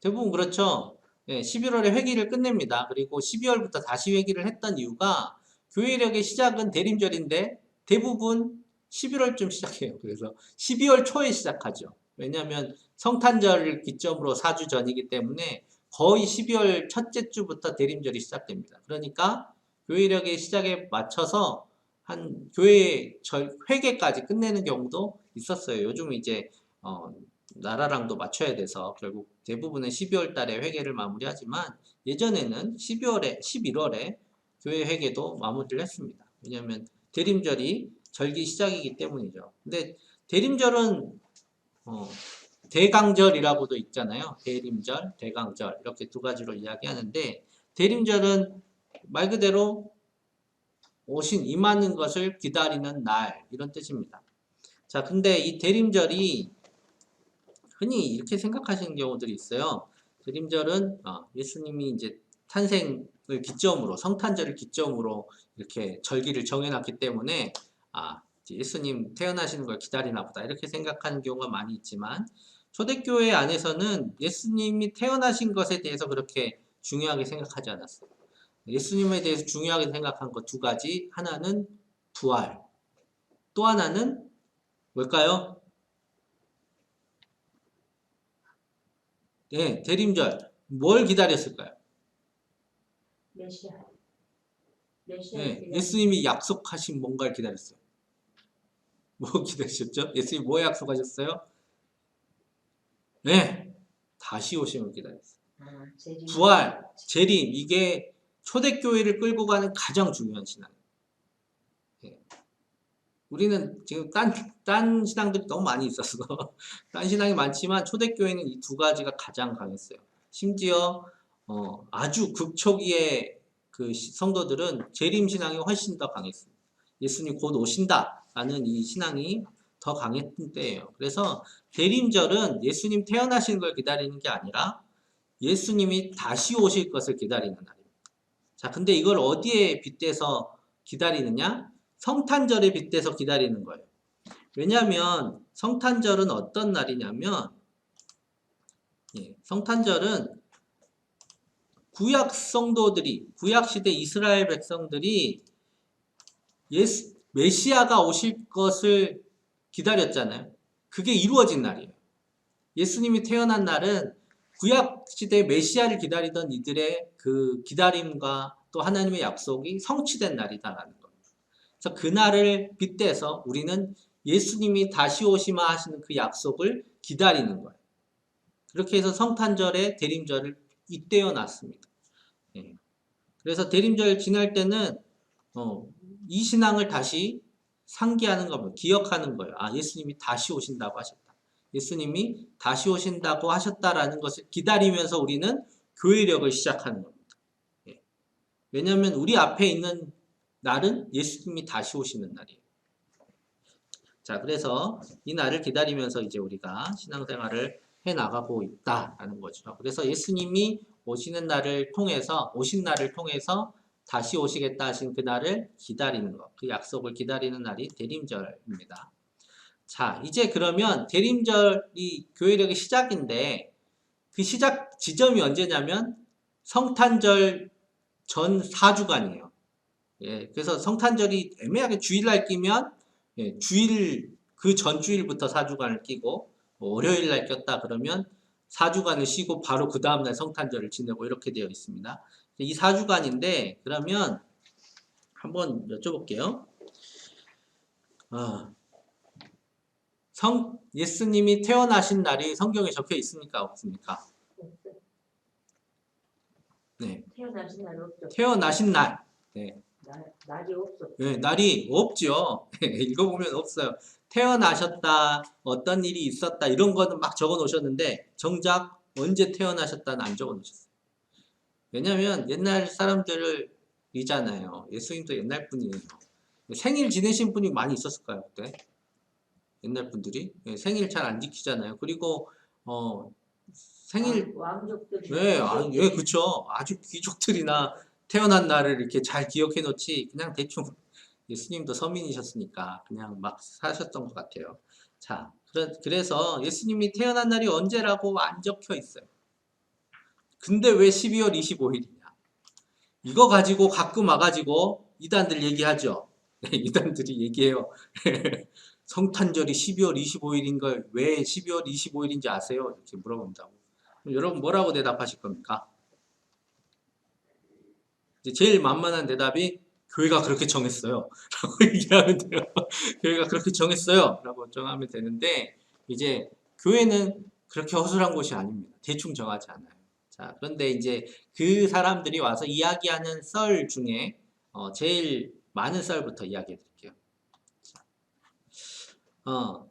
대부분 그렇죠. 11월에 회기를 끝냅니다. 그리고 12월부터 다시 회기를 했던 이유가 교회력의 시작은 대림절인데 대부분 11월쯤 시작해요. 그래서 12월 초에 시작하죠. 왜냐하면 성탄절을 기점으로 4주 전이기 때문에 거의 12월 첫째 주부터 대림절이 시작됩니다. 그러니까 교회력의 시작에 맞춰서 한 교회 회계까지 끝내는 경우도 있었어요. 요즘 이제 나라랑도 맞춰야 돼서 결국 대부분은 12월 달에 회계를 마무리하지만 예전에는 11월에 교회 회계도 마무리를 했습니다. 왜냐하면 대림절이 절기 시작이기 때문이죠. 근데 대림절은 대강절이라고도 있잖아요. 대림절, 대강절 이렇게 두 가지로 이야기하는데 대림절은 말 그대로 오신 임하는 것을 기다리는 날 이런 뜻입니다. 자, 근데 이 대림절이 흔히 이렇게 생각하시는 경우들이 있어요. 대림절은 예수님이 이제 탄생을 기점으로 성탄절을 기점으로 이렇게 절기를 정해놨기 때문에 이제 예수님 태어나시는 걸 기다리나 보다 이렇게 생각하는 경우가 많이 있지만 초대교회 안에서는 예수님이 태어나신 것에 대해서 그렇게 중요하게 생각하지 않았어요. 예수님에 대해서 중요하게 생각한 것 두 가지. 하나는 부활, 또 하나는 뭘까요? 대림절. 뭘 기다렸을까요? 메시아. 예수님이 약속하신 뭔가를 기다렸어요. 뭐 기다리셨죠? 예수님 뭐 약속하셨어요? 네, 다시 오심을 기다렸어요. 재림. 부활, 재림, 이게 초대교회를 끌고 가는 가장 중요한 신앙. 예. 우리는 지금 딴 신앙들이 너무 많이 있어서 딴 신앙이 많지만 초대교회는 이 두 가지가 가장 강했어요. 심지어 아주 극초기의 그 성도들은 재림 신앙이 훨씬 더 강했습니다. 예수님 곧 오신다라는 이 신앙이 더 강했던 때예요. 그래서 대림절은 예수님 태어나시는 걸 기다리는 게 아니라 예수님이 다시 오실 것을 기다리는 날입니다. 자, 근데 이걸 어디에 빗대서 기다리느냐? 성탄절에 빗대서 기다리는 거예요. 왜냐하면 성탄절은 어떤 날이냐면 성탄절은 구약 성도들이, 구약 시대 이스라엘 백성들이 메시아가 오실 것을 기다렸잖아요. 그게 이루어진 날이에요. 예수님이 태어난 날은 구약 시대 메시아를 기다리던 이들의 그 기다림과 또 하나님의 약속이 성취된 날이다라는 겁니다. 그래서 그 날을 빗대서 우리는 예수님이 다시 오시마 하시는 그 약속을 기다리는 거예요. 그렇게 해서 성탄절에 대림절을 잇대어 놨습니다. 그래서 대림절 지날 때는 이 신앙을 다시 상기하는 겁니다. 기억하는 거예요. 아, 예수님이 다시 오신다고 하셨다. 예수님이 다시 오신다고 하셨다라는 것을 기다리면서 우리는 교회력을 시작하는 겁니다. 왜냐하면 우리 앞에 있는 날은 예수님이 다시 오시는 날이에요. 자, 그래서 이 날을 기다리면서 이제 우리가 신앙생활을 해 나가고 있다라는 거죠. 그래서 예수님이 오신 날을 통해서 다시 오시겠다 하신 그 날을 기다리는 것, 그 약속을 기다리는 날이 대림절입니다. 자, 이제 그러면 대림절이 교회력의 시작인데 그 시작 지점이 언제냐면 성탄절 전 4주간이에요. 그래서 성탄절이 애매하게 주일날 끼면 주일 그 전주일부터 4주간을 끼고 월요일날 꼈다 그러면 4주간을 쉬고 바로 그 다음날 성탄절을 지내고 이렇게 되어 있습니다. 이 4주간인데 그러면 한번 여쭤볼게요. 예수님이 태어나신 날이 성경에 적혀 있습니까? 없습니까? 네. 태어나신 날 없죠. 태어나신 날. 네. 날이 없어. 네, 날이 없죠. 읽어보면 없어요. 태어나셨다, 어떤 일이 있었다, 이런 거는 막 적어 놓으셨는데, 정작 언제 태어나셨다는 안 적어 놓으셨어요. 왜냐면 옛날 사람들이잖아요. 예수님도 옛날 분이에요. 생일 지내신 분이 많이 있었을까요, 그때? 옛날 분들이? 생일 잘 안 지키잖아요. 그리고, 생일, 왕족들이. 네, 그쵸. 아주 귀족들이나 태어난 날을 이렇게 잘 기억해 놓지, 그냥 대충 예수님도 서민이셨으니까 그냥 막 사셨던 것 같아요. 자, 그래서 예수님이 태어난 날이 언제라고 안 적혀 있어요. 근데 왜 12월 25일이냐? 이거 가지고 가끔 와가지고 이단들 얘기하죠. 이단들이 얘기해요. 성탄절이 12월 25일인 걸 왜 12월 25일인지 아세요? 이렇게 물어본다고. 여러분 뭐라고 대답하실 겁니까? 이제 제일 만만한 대답이 교회가 그렇게 정했어요. 라고 얘기하면 돼요. 교회가 그렇게 정했어요. 라고 정하면 되는데 이제 교회는 그렇게 허술한 곳이 아닙니다. 대충 정하지 않아요. 자, 그런데 이제 그 사람들이 와서 이야기하는 썰 중에 제일 많은 썰부터 이야기해 드릴게요.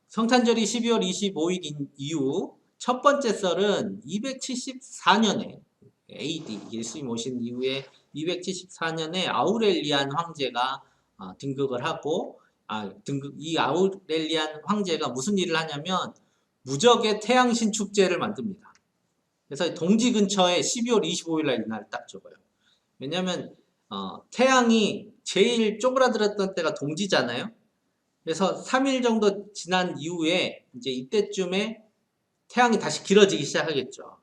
성탄절이 12월 25일인 이후 첫 번째 썰은 274년에 AD 예수님 오신 이후에 274년에 아우렐리안 황제가 등극을 하고 이 아우렐리안 황제가 무슨 일을 하냐면 무적의 태양신 축제를 만듭니다. 그래서 동지 근처에 12월 25일 날 이날 딱 적어요. 왜냐하면 태양이 제일 쪼그라들었던 때가 동지잖아요. 그래서 3일 정도 지난 이후에 이제 이때쯤에 태양이 다시 길어지기 시작하겠죠.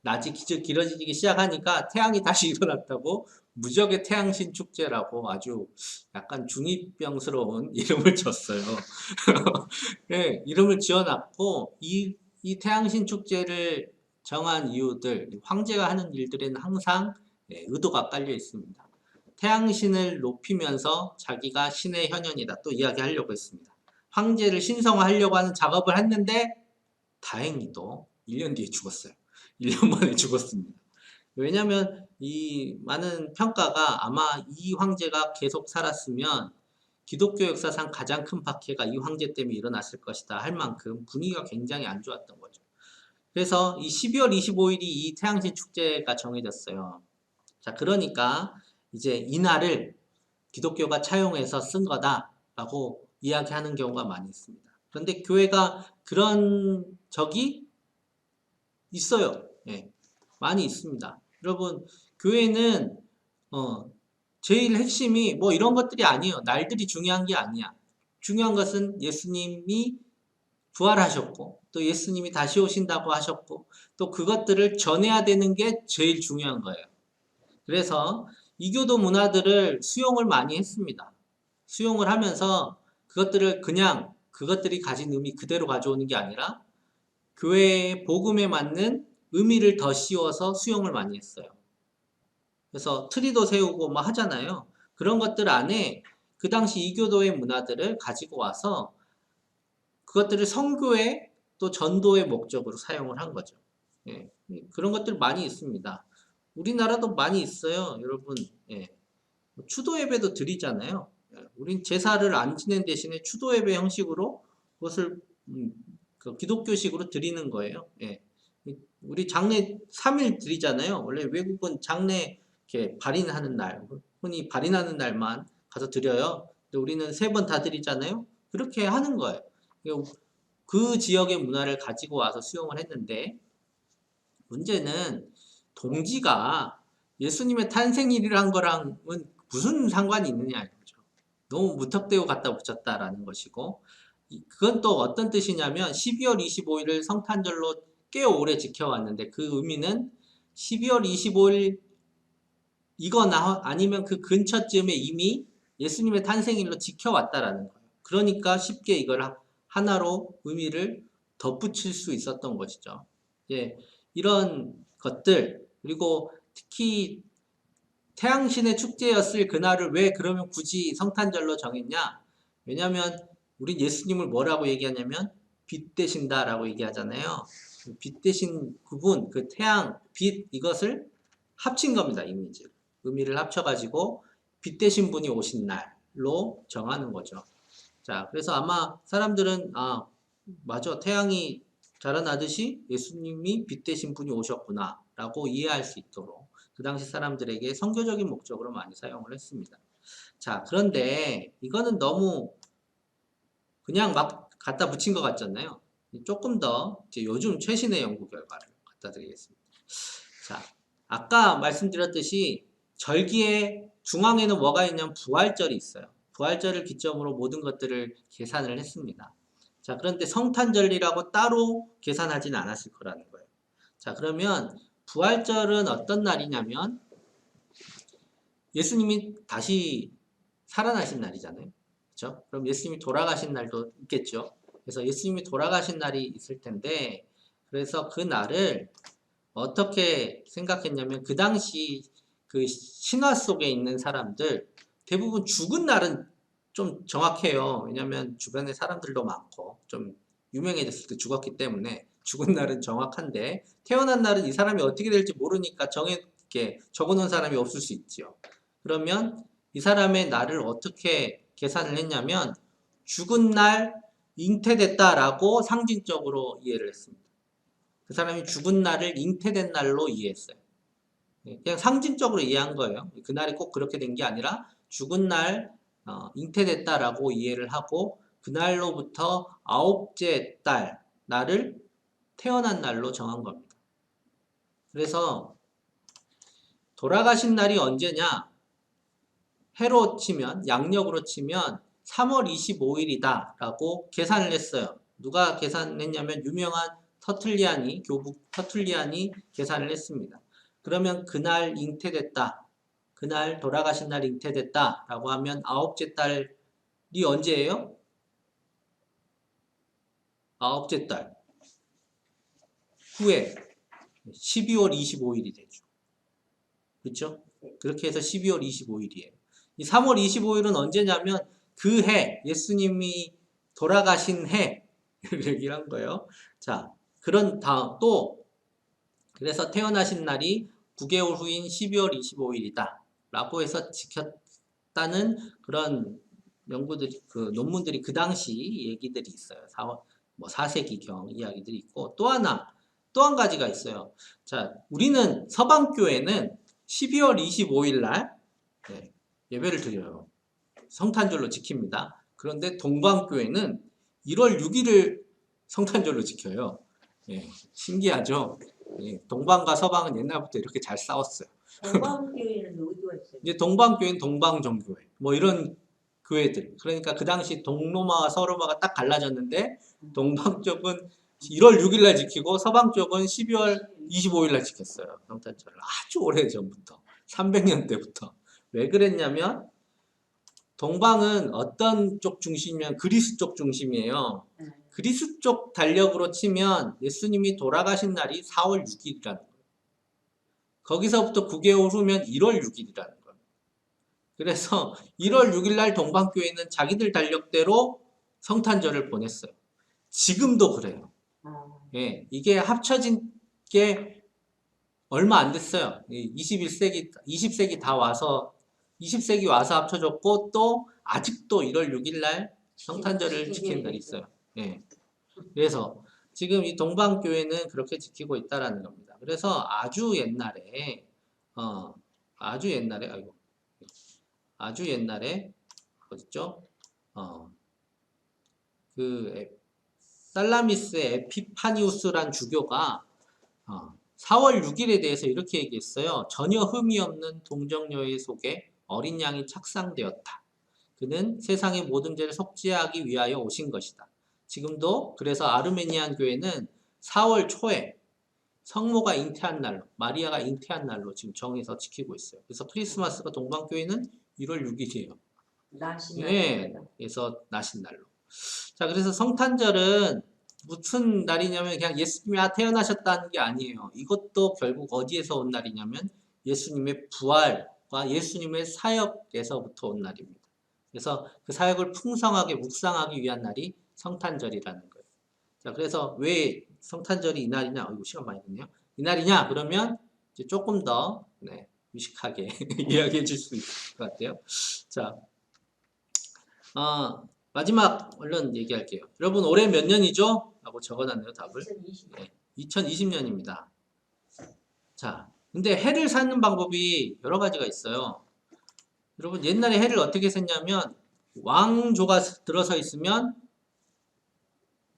낮이 길어지기 시작하니까 태양이 다시 일어났다고 무적의 태양신 축제라고 아주 약간 중이병스러운 이름을 줬어요. 네, 이름을 지어놨고 이 태양신 축제를 정한 이유들, 황제가 하는 일들에는 항상 의도가 깔려 있습니다. 태양신을 높이면서 자기가 신의 현현이다 또 이야기하려고 했습니다. 황제를 신성화하려고 하는 작업을 했는데 다행히도 1년 뒤에 죽었어요. 1년 만에 죽었습니다. 왜냐하면 이 많은 평가가 아마 이 황제가 계속 살았으면 기독교 역사상 가장 큰 박해가 이 황제 때문에 일어났을 것이다 할 만큼 분위기가 굉장히 안 좋았던 거죠. 그래서 이 12월 25일이 이 태양신 축제가 정해졌어요. 자, 그러니까 이제 이날을 기독교가 차용해서 쓴 거다라고 이야기하는 경우가 많이 있습니다. 그런데 교회가 그런 적이 있어요. 예, 많이 있습니다. 여러분, 교회는 제일 핵심이 뭐 이런 것들이 아니에요. 날들이 중요한 게 아니야. 중요한 것은 예수님이 부활하셨고 또 예수님이 다시 오신다고 하셨고 또 그것들을 전해야 되는 게 제일 중요한 거예요. 그래서 이교도 문화들을 수용을 많이 했습니다. 수용을 하면서 그것들을 그냥 그것들이 가진 의미 그대로 가져오는 게 아니라 교회의 복음에 맞는 의미를 더 씌워서 수용을 많이 했어요. 그래서 트리도 세우고 뭐 하잖아요. 그런 것들 안에 그 당시 이교도의 문화들을 가지고 와서 그것들을 선교의 또 전도의 목적으로 사용을 한 거죠. 예, 그런 것들 많이 있습니다. 우리나라도 많이 있어요, 여러분. 예, 추도 예배도 드리잖아요. 예, 우린 제사를 안 지낸 대신에 추도 예배 형식으로 그것을 그 기독교식으로 드리는 거예요. 예, 우리 장례 3일 드리잖아요. 원래 외국은 장례 이렇게 발인하는 날, 흔히 발인하는 날만 가서 드려요. 근데 우리는 3번 다 드리잖아요. 그렇게 하는 거예요. 그 지역의 문화를 가지고 와서 수용을 했는데 문제는 동지가 예수님의 탄생일이란 거랑은 무슨 상관이 있느냐 이거죠. 너무 무턱대고 갖다 붙였다라는 것이고 그건 또 어떤 뜻이냐면 12월 25일을 성탄절로 꽤 오래 지켜왔는데 그 의미는 12월 25일 이거나 아니면 그 근처쯤에 이미 예수님의 탄생일로 지켜왔다라는 거예요. 그러니까 쉽게 이걸 하나로 의미를 덧붙일 수 있었던 것이죠. 예, 이런 것들 그리고 특히 태양신의 축제였을 그날을 왜 그러면 굳이 성탄절로 정했냐? 왜냐하면 우리 예수님을 뭐라고 얘기하냐면 빛 되신다라고 얘기하잖아요. 빛 되신 그분, 그 태양, 빛 이것을 합친 겁니다. 이미지를. 의미를 합쳐가지고 빛 되신 분이 오신 날로 정하는 거죠. 자, 그래서 아마 사람들은 맞아. 태양이 자라나듯이 예수님이 빛 되신 분이 오셨구나 라고 이해할 수 있도록 그 당시 사람들에게 선교적인 목적으로 많이 사용을 했습니다. 자, 그런데 이거는 너무 그냥 막 갖다 붙인 것 같잖아요. 조금 더 이제 요즘 최신의 연구 결과를 갖다 드리겠습니다. 자, 아까 말씀드렸듯이 절기의 중앙에는 뭐가 있냐면 부활절이 있어요. 부활절을 기점으로 모든 것들을 계산을 했습니다. 자, 그런데 성탄절이라고 따로 계산하지는 않았을 거라는 거예요. 자, 그러면 부활절은 어떤 날이냐면 예수님이 다시 살아나신 날이잖아요. 그렇죠? 그럼 예수님이 돌아가신 날도 있겠죠. 그래서 예수님이 돌아가신 날이 있을 텐데 그래서 그 날을 어떻게 생각했냐면 그 당시 그 신화 속에 있는 사람들 대부분 죽은 날은 좀 정확해요. 왜냐하면 주변에 사람들도 많고 좀 유명해졌을 때 죽었기 때문에 죽은 날은 정확한데 태어난 날은 이 사람이 어떻게 될지 모르니까 이렇게 적어놓은 사람이 없을 수 있죠. 그러면 이 사람의 날을 어떻게 계산을 했냐면 죽은 날 잉태됐다라고 상징적으로 이해를 했습니다. 그 사람이 죽은 날을 잉태된 날로 이해했어요. 그냥 상징적으로 이해한 거예요. 그날이 꼭 그렇게 된 게 아니라 죽은 날 잉태됐다라고 이해를 하고 그날로부터 9째 달 날을 태어난 날로 정한 겁니다. 그래서 돌아가신 날이 언제냐? 해로 치면 양력으로 치면 3월 25일이다 라고 계산을 했어요. 누가 계산했냐면 유명한 터툴리안이 교부 터툴리안이 계산을 했습니다. 그러면 그날 잉태됐다. 그날 돌아가신 날 잉태됐다 라고 하면 9째 달이 언제예요? 9째 달 후에 12월 25일이 되죠. 그렇죠? 그렇게 해서 12월 25일이에요. 이 3월 25일은 언제냐면 그 해, 예수님이 돌아가신 해 얘기를 한 거예요. 자, 그런 다음 또 그래서 태어나신 날이 9개월 후인 12월 25일이다 라고 해서 지켰다는 그런 연구들이 그 논문들이 그 당시 얘기들이 있어요. 뭐 4세기경 이야기들이 있고 또 한 가지가 있어요. 자, 우리는 서방교회는 12월 25일 날 예배를 드려요. 성탄절로 지킵니다. 그런데 동방교회는 1월 6일을 성탄절로 지켜요. 예, 신기하죠? 예, 동방과 서방은 옛날부터 이렇게 잘 싸웠어요. 동방교회는 어디가 있어요? 이제 동방교회는 동방정교회 뭐 이런 교회들. 그러니까 그 당시 동로마와 서로마가 딱 갈라졌는데 동방 쪽은 1월 6일 날 지키고 서방 쪽은 12월 25일 날 지켰어요. 성탄절을 아주 오래전부터 300년 때부터. 왜 그랬냐면 동방은 어떤 쪽 중심이면 그리스 쪽 중심이에요. 그리스 쪽 달력으로 치면 예수님이 돌아가신 날이 4월 6일이라는 거예요. 거기서부터 9개월 후면 1월 6일이라는 거예요. 그래서 1월 6일 날 동방교회는 자기들 달력대로 성탄절을 보냈어요. 지금도 그래요. 예, 이게 합쳐진 게 얼마 안 됐어요. 20세기 다 와서 20세기 와서 합쳐졌고 또 아직도 1월 6일 날 성탄절을 지키는 날이 있어요. 예. 그래서 지금 이 동방교회는 그렇게 지키고 있다라는 겁니다. 그래서 아주 옛날에 어딨죠? 살라미스의 에피파니우스란 주교가 4월 6일에 대해서 이렇게 얘기했어요. 전혀 흠이 없는 동정녀의 속에 어린 양이 착상되었다. 그는 세상의 모든 죄를 속죄하기 위하여 오신 것이다. 지금도 그래서 아르메니안 교회는 4월 초에 성모가 잉태한 날로, 마리아가 잉태한 날로 지금 정해서 지키고 있어요. 그래서 크리스마스가 동방교회는 1월 6일이에요. 나신 예, 날입니다. 그래서 나신 날로. 자, 그래서 성탄절은 무슨 날이냐면 그냥 예수님이 태어나셨다는 게 아니에요. 이것도 결국 어디에서 온 날이냐면 예수님의 부활과 예수님의 사역에서부터 온 날입니다. 그래서 그 사역을 풍성하게 묵상하기 위한 날이 성탄절이라는 거예요. 자, 그래서 왜 성탄절이 이 날이냐? 이거 시간 많이 됐네요. 이 날이냐? 그러면 이제 조금 더 유식하게 이야기해 줄 수 있을 것 같아요. 자, 마지막 얼른 얘기할게요. 여러분 올해 몇 년이죠? 라고 적어놨네요. 답을. 2020. 네, 2020년입니다. 자, 근데 해를 사는 방법이 여러 가지가 있어요. 여러분 옛날에 해를 어떻게 셌냐면 왕조가 들어서 있으면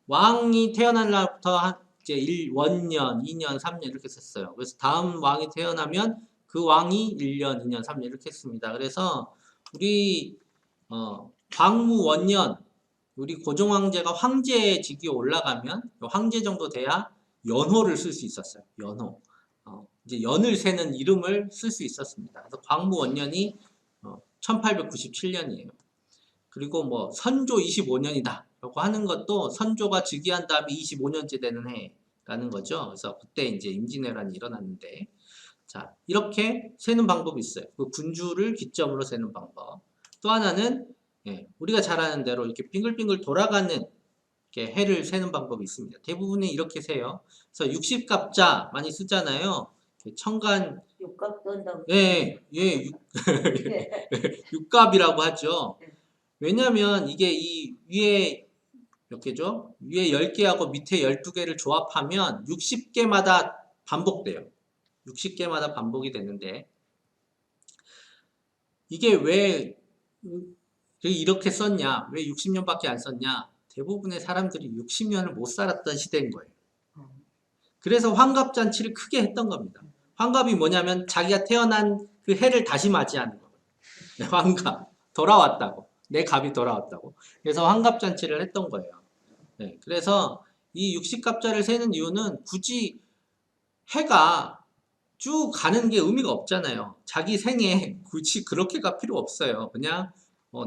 왕이 태어난 날부터 이제 1년, 2년, 3년 이렇게 셌어요. 그래서 다음 왕이 태어나면 그 왕이 1년, 2년, 3년 이렇게 했습니다. 그래서 우리 광무 원년 우리 고종 황제가 황제직이 올라가면 황제 정도 돼야 연호를 쓸 수 있었어요. 연호. 이제 연을 세는 이름을 쓸 수 있었습니다. 그래서 광무 원년이 1897년이에요. 그리고 뭐 선조 25년이다 라고 하는 것도 선조가 즉위한 다음에 25년째 되는 해라는 거죠. 그래서 그때 이제 임진왜란이 일어났는데 자 이렇게 세는 방법이 있어요. 그 군주를 기점으로 세는 방법. 또 하나는 우리가 잘 아는 대로 이렇게 빙글빙글 돌아가는 이렇게 해를 세는 방법이 있습니다. 대부분이 이렇게 세요. 그래서 60갑자 많이 쓰잖아요. 청간 육각도 한다고. 육갑이라고 하죠. 왜냐면 이게 이 위에 몇 개죠? 위에 10개하고 밑에 12개를 조합하면 60개마다 반복돼요. 60개마다 반복이 되는데 이게 왜 이렇게 썼냐? 왜 60년밖에 안 썼냐? 대부분의 사람들이 60년을 못 살았던 시대인 거예요. 그래서 환갑잔치를 크게 했던 겁니다. 환갑이 뭐냐면 자기가 태어난 그 해를 다시 맞이하는 거예요. 환갑. 돌아왔다고. 내 갑이 돌아왔다고. 그래서 환갑잔치를 했던 거예요. 그래서 이 60갑자를 세는 이유는 굳이 해가 쭉 가는 게 의미가 없잖아요. 자기 생에 굳이 그렇게 갈 필요 없어요. 그냥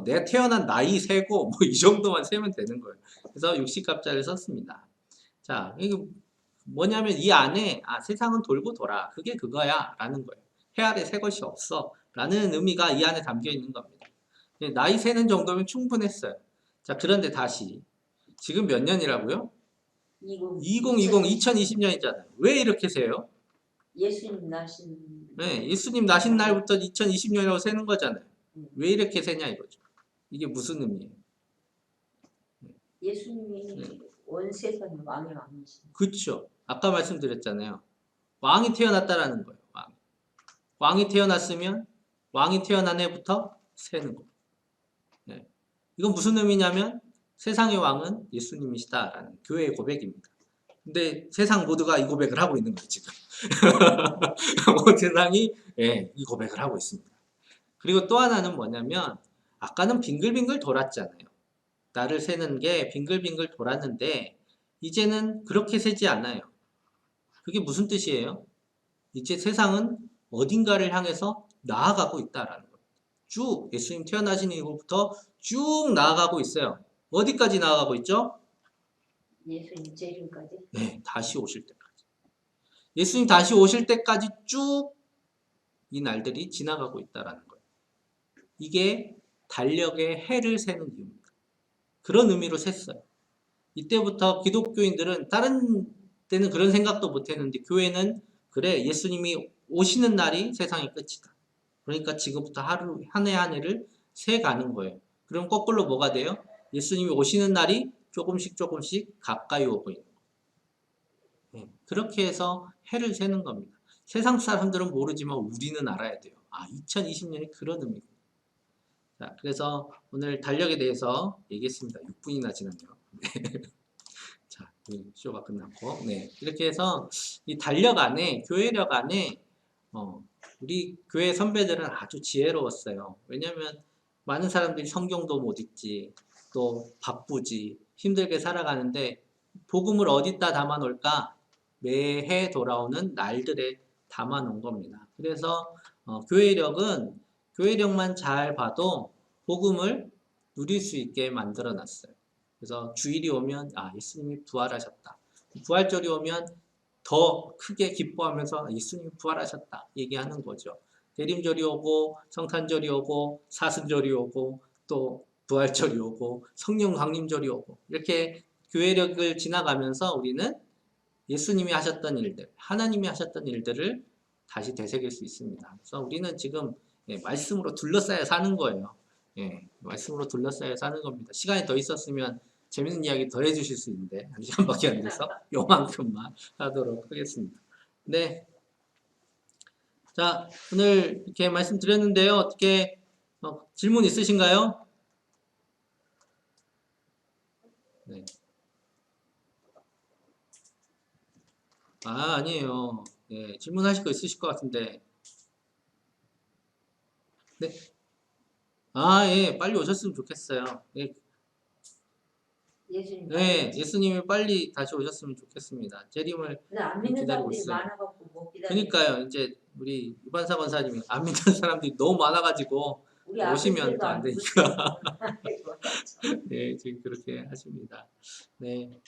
내가 태어난 나이 세고 뭐 이 정도만 세면 되는 거예요. 그래서 60갑자를 썼습니다. 자, 이게 뭐냐면 이 안에 세상은 돌고 돌아. 그게 그거야 라는 거예요. 해 아래 새 것이 없어 라는 의미가 이 안에 담겨 있는 겁니다. 나이 세는 정도면 충분했어요. 자, 그런데 다시 지금 몇 년이라고요? 2020년이잖아요. 왜 이렇게 세요? 예수님 나신 네, 예수님 나신 날부터 2020년이라고 세는 거잖아요. 왜 이렇게 세냐 이거죠. 이게 무슨 의미예요? 예수님이 네. 온 세상 왕의 왕이신. 그렇죠. 아까 말씀드렸잖아요. 왕이 태어났다라는 거예요. 왕이 태어났으면 왕이 태어난 해부터 세는 거예요. 네. 이건 무슨 의미냐면 세상의 왕은 예수님이시다라는 교회의 고백입니다. 근데 세상 모두가 이 고백을 하고 있는 거예요, 지금. 온 세상이 이 고백을 하고 있습니다. 그리고 또 하나는 뭐냐면 아까는 빙글빙글 돌았잖아요. 나를 세는 게 빙글빙글 돌았는데 이제는 그렇게 세지 않아요. 그게 무슨 뜻이에요? 이제 세상은 어딘가를 향해서 나아가고 있다라는 거예요. 쭉 예수님 태어나신 이후부터 쭉 나아가고 있어요. 어디까지 나아가고 있죠? 예수님 재림까지. 네, 다시 오실 때까지. 예수님 다시 오실 때까지 쭉 이 날들이 지나가고 있다라는 거예요. 이게 달력의 해를 세는 이유입니다. 그런 의미로 셌어요. 이때부터 기독교인들은 다른 때는 그런 생각도 못 했는데 교회는 그래 예수님이 오시는 날이 세상의 끝이다. 그러니까 지금부터 하루 한 해 한 해를 세가는 거예요. 그럼 거꾸로 뭐가 돼요? 예수님이 오시는 날이 조금씩 가까이 오고 있는 거예요. 그렇게 해서 해를 세는 겁니다. 세상 사람들은 모르지만 우리는 알아야 돼요. 2020년이 그런 의미입니다. 자, 그래서 오늘 달력에 대해서 얘기했습니다. 6분이나 지났네요. 자, 쇼가 끝났고, 이렇게 해서 이 달력 안에, 교회력 안에, 우리 교회 선배들은 아주 지혜로웠어요. 왜냐면 많은 사람들이 성경도 못 읽지, 또 바쁘지, 힘들게 살아가는데, 복음을 어디다 담아 놓을까? 매해 돌아오는 날들에 담아 놓은 겁니다. 그래서, 교회력만 잘 봐도 복음을 누릴 수 있게 만들어 놨어요. 그래서 주일이 오면 예수님이 부활하셨다. 부활절이 오면 더 크게 기뻐하면서 예수님이 부활하셨다 얘기하는 거죠. 대림절이 오고 성탄절이 오고 사순절이 오고 또 부활절이 오고 성령 강림절이 오고 이렇게 교회력을 지나가면서 우리는 예수님이 하셨던 일들, 하나님이 하셨던 일들을 다시 되새길 수 있습니다. 그래서 우리는 지금 말씀으로 둘러싸여 사는 거예요. 말씀으로 둘러싸여 사는 겁니다. 시간이 더 있었으면 재밌는 이야기 더 해주실 수 있는데 1시간밖에 안 돼서 요만큼만 하도록 하겠습니다. 네, 자 오늘 이렇게 말씀드렸는데요. 어떻게 질문 있으신가요? 네. 아니에요. 질문하실 거 있으실 것 같은데. 네. 빨리 오셨으면 좋겠어요. 예수님. 예수님이 빨리 다시 오셨으면 좋겠습니다. 재림을 근데 안 믿는 기다리고 사람들이 있어요. 많아갖고 못 기다려. 그러니까요. 이제 우리 유반사 권사님이 안 믿는 사람들이 너무 많아가지고 오시면 또 안 되니까. 지금 그렇게 하십니다.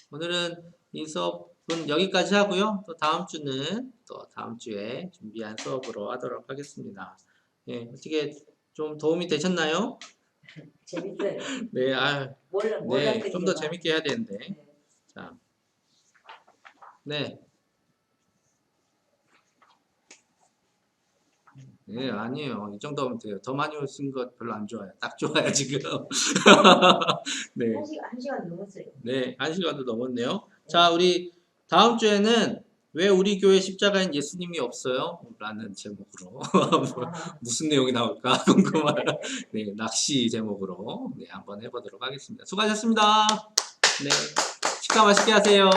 오늘은 이 수업은 여기까지 하고요. 또 다음 주는 또 다음 주에 준비한 수업으로 하도록 하겠습니다. 어떻게 좀 도움이 되셨나요? 재밌어요. 좀 더 재밌게 해야 되는데. 자, 아니에요. 이 정도면 돼요. 더 많이 오신 것 별로 안 좋아요. 딱 좋아요, 지금. 네. 1시간 넘었어요. 1시간도 넘었네요. 자, 우리 다음 주에는 왜 우리 교회 십자가엔 예수님이 없어요? 라는 제목으로 무슨 내용이 나올까 궁금한 낚시 제목으로 한번 해보도록 하겠습니다. 수고하셨습니다. 식사 맛있게 하세요.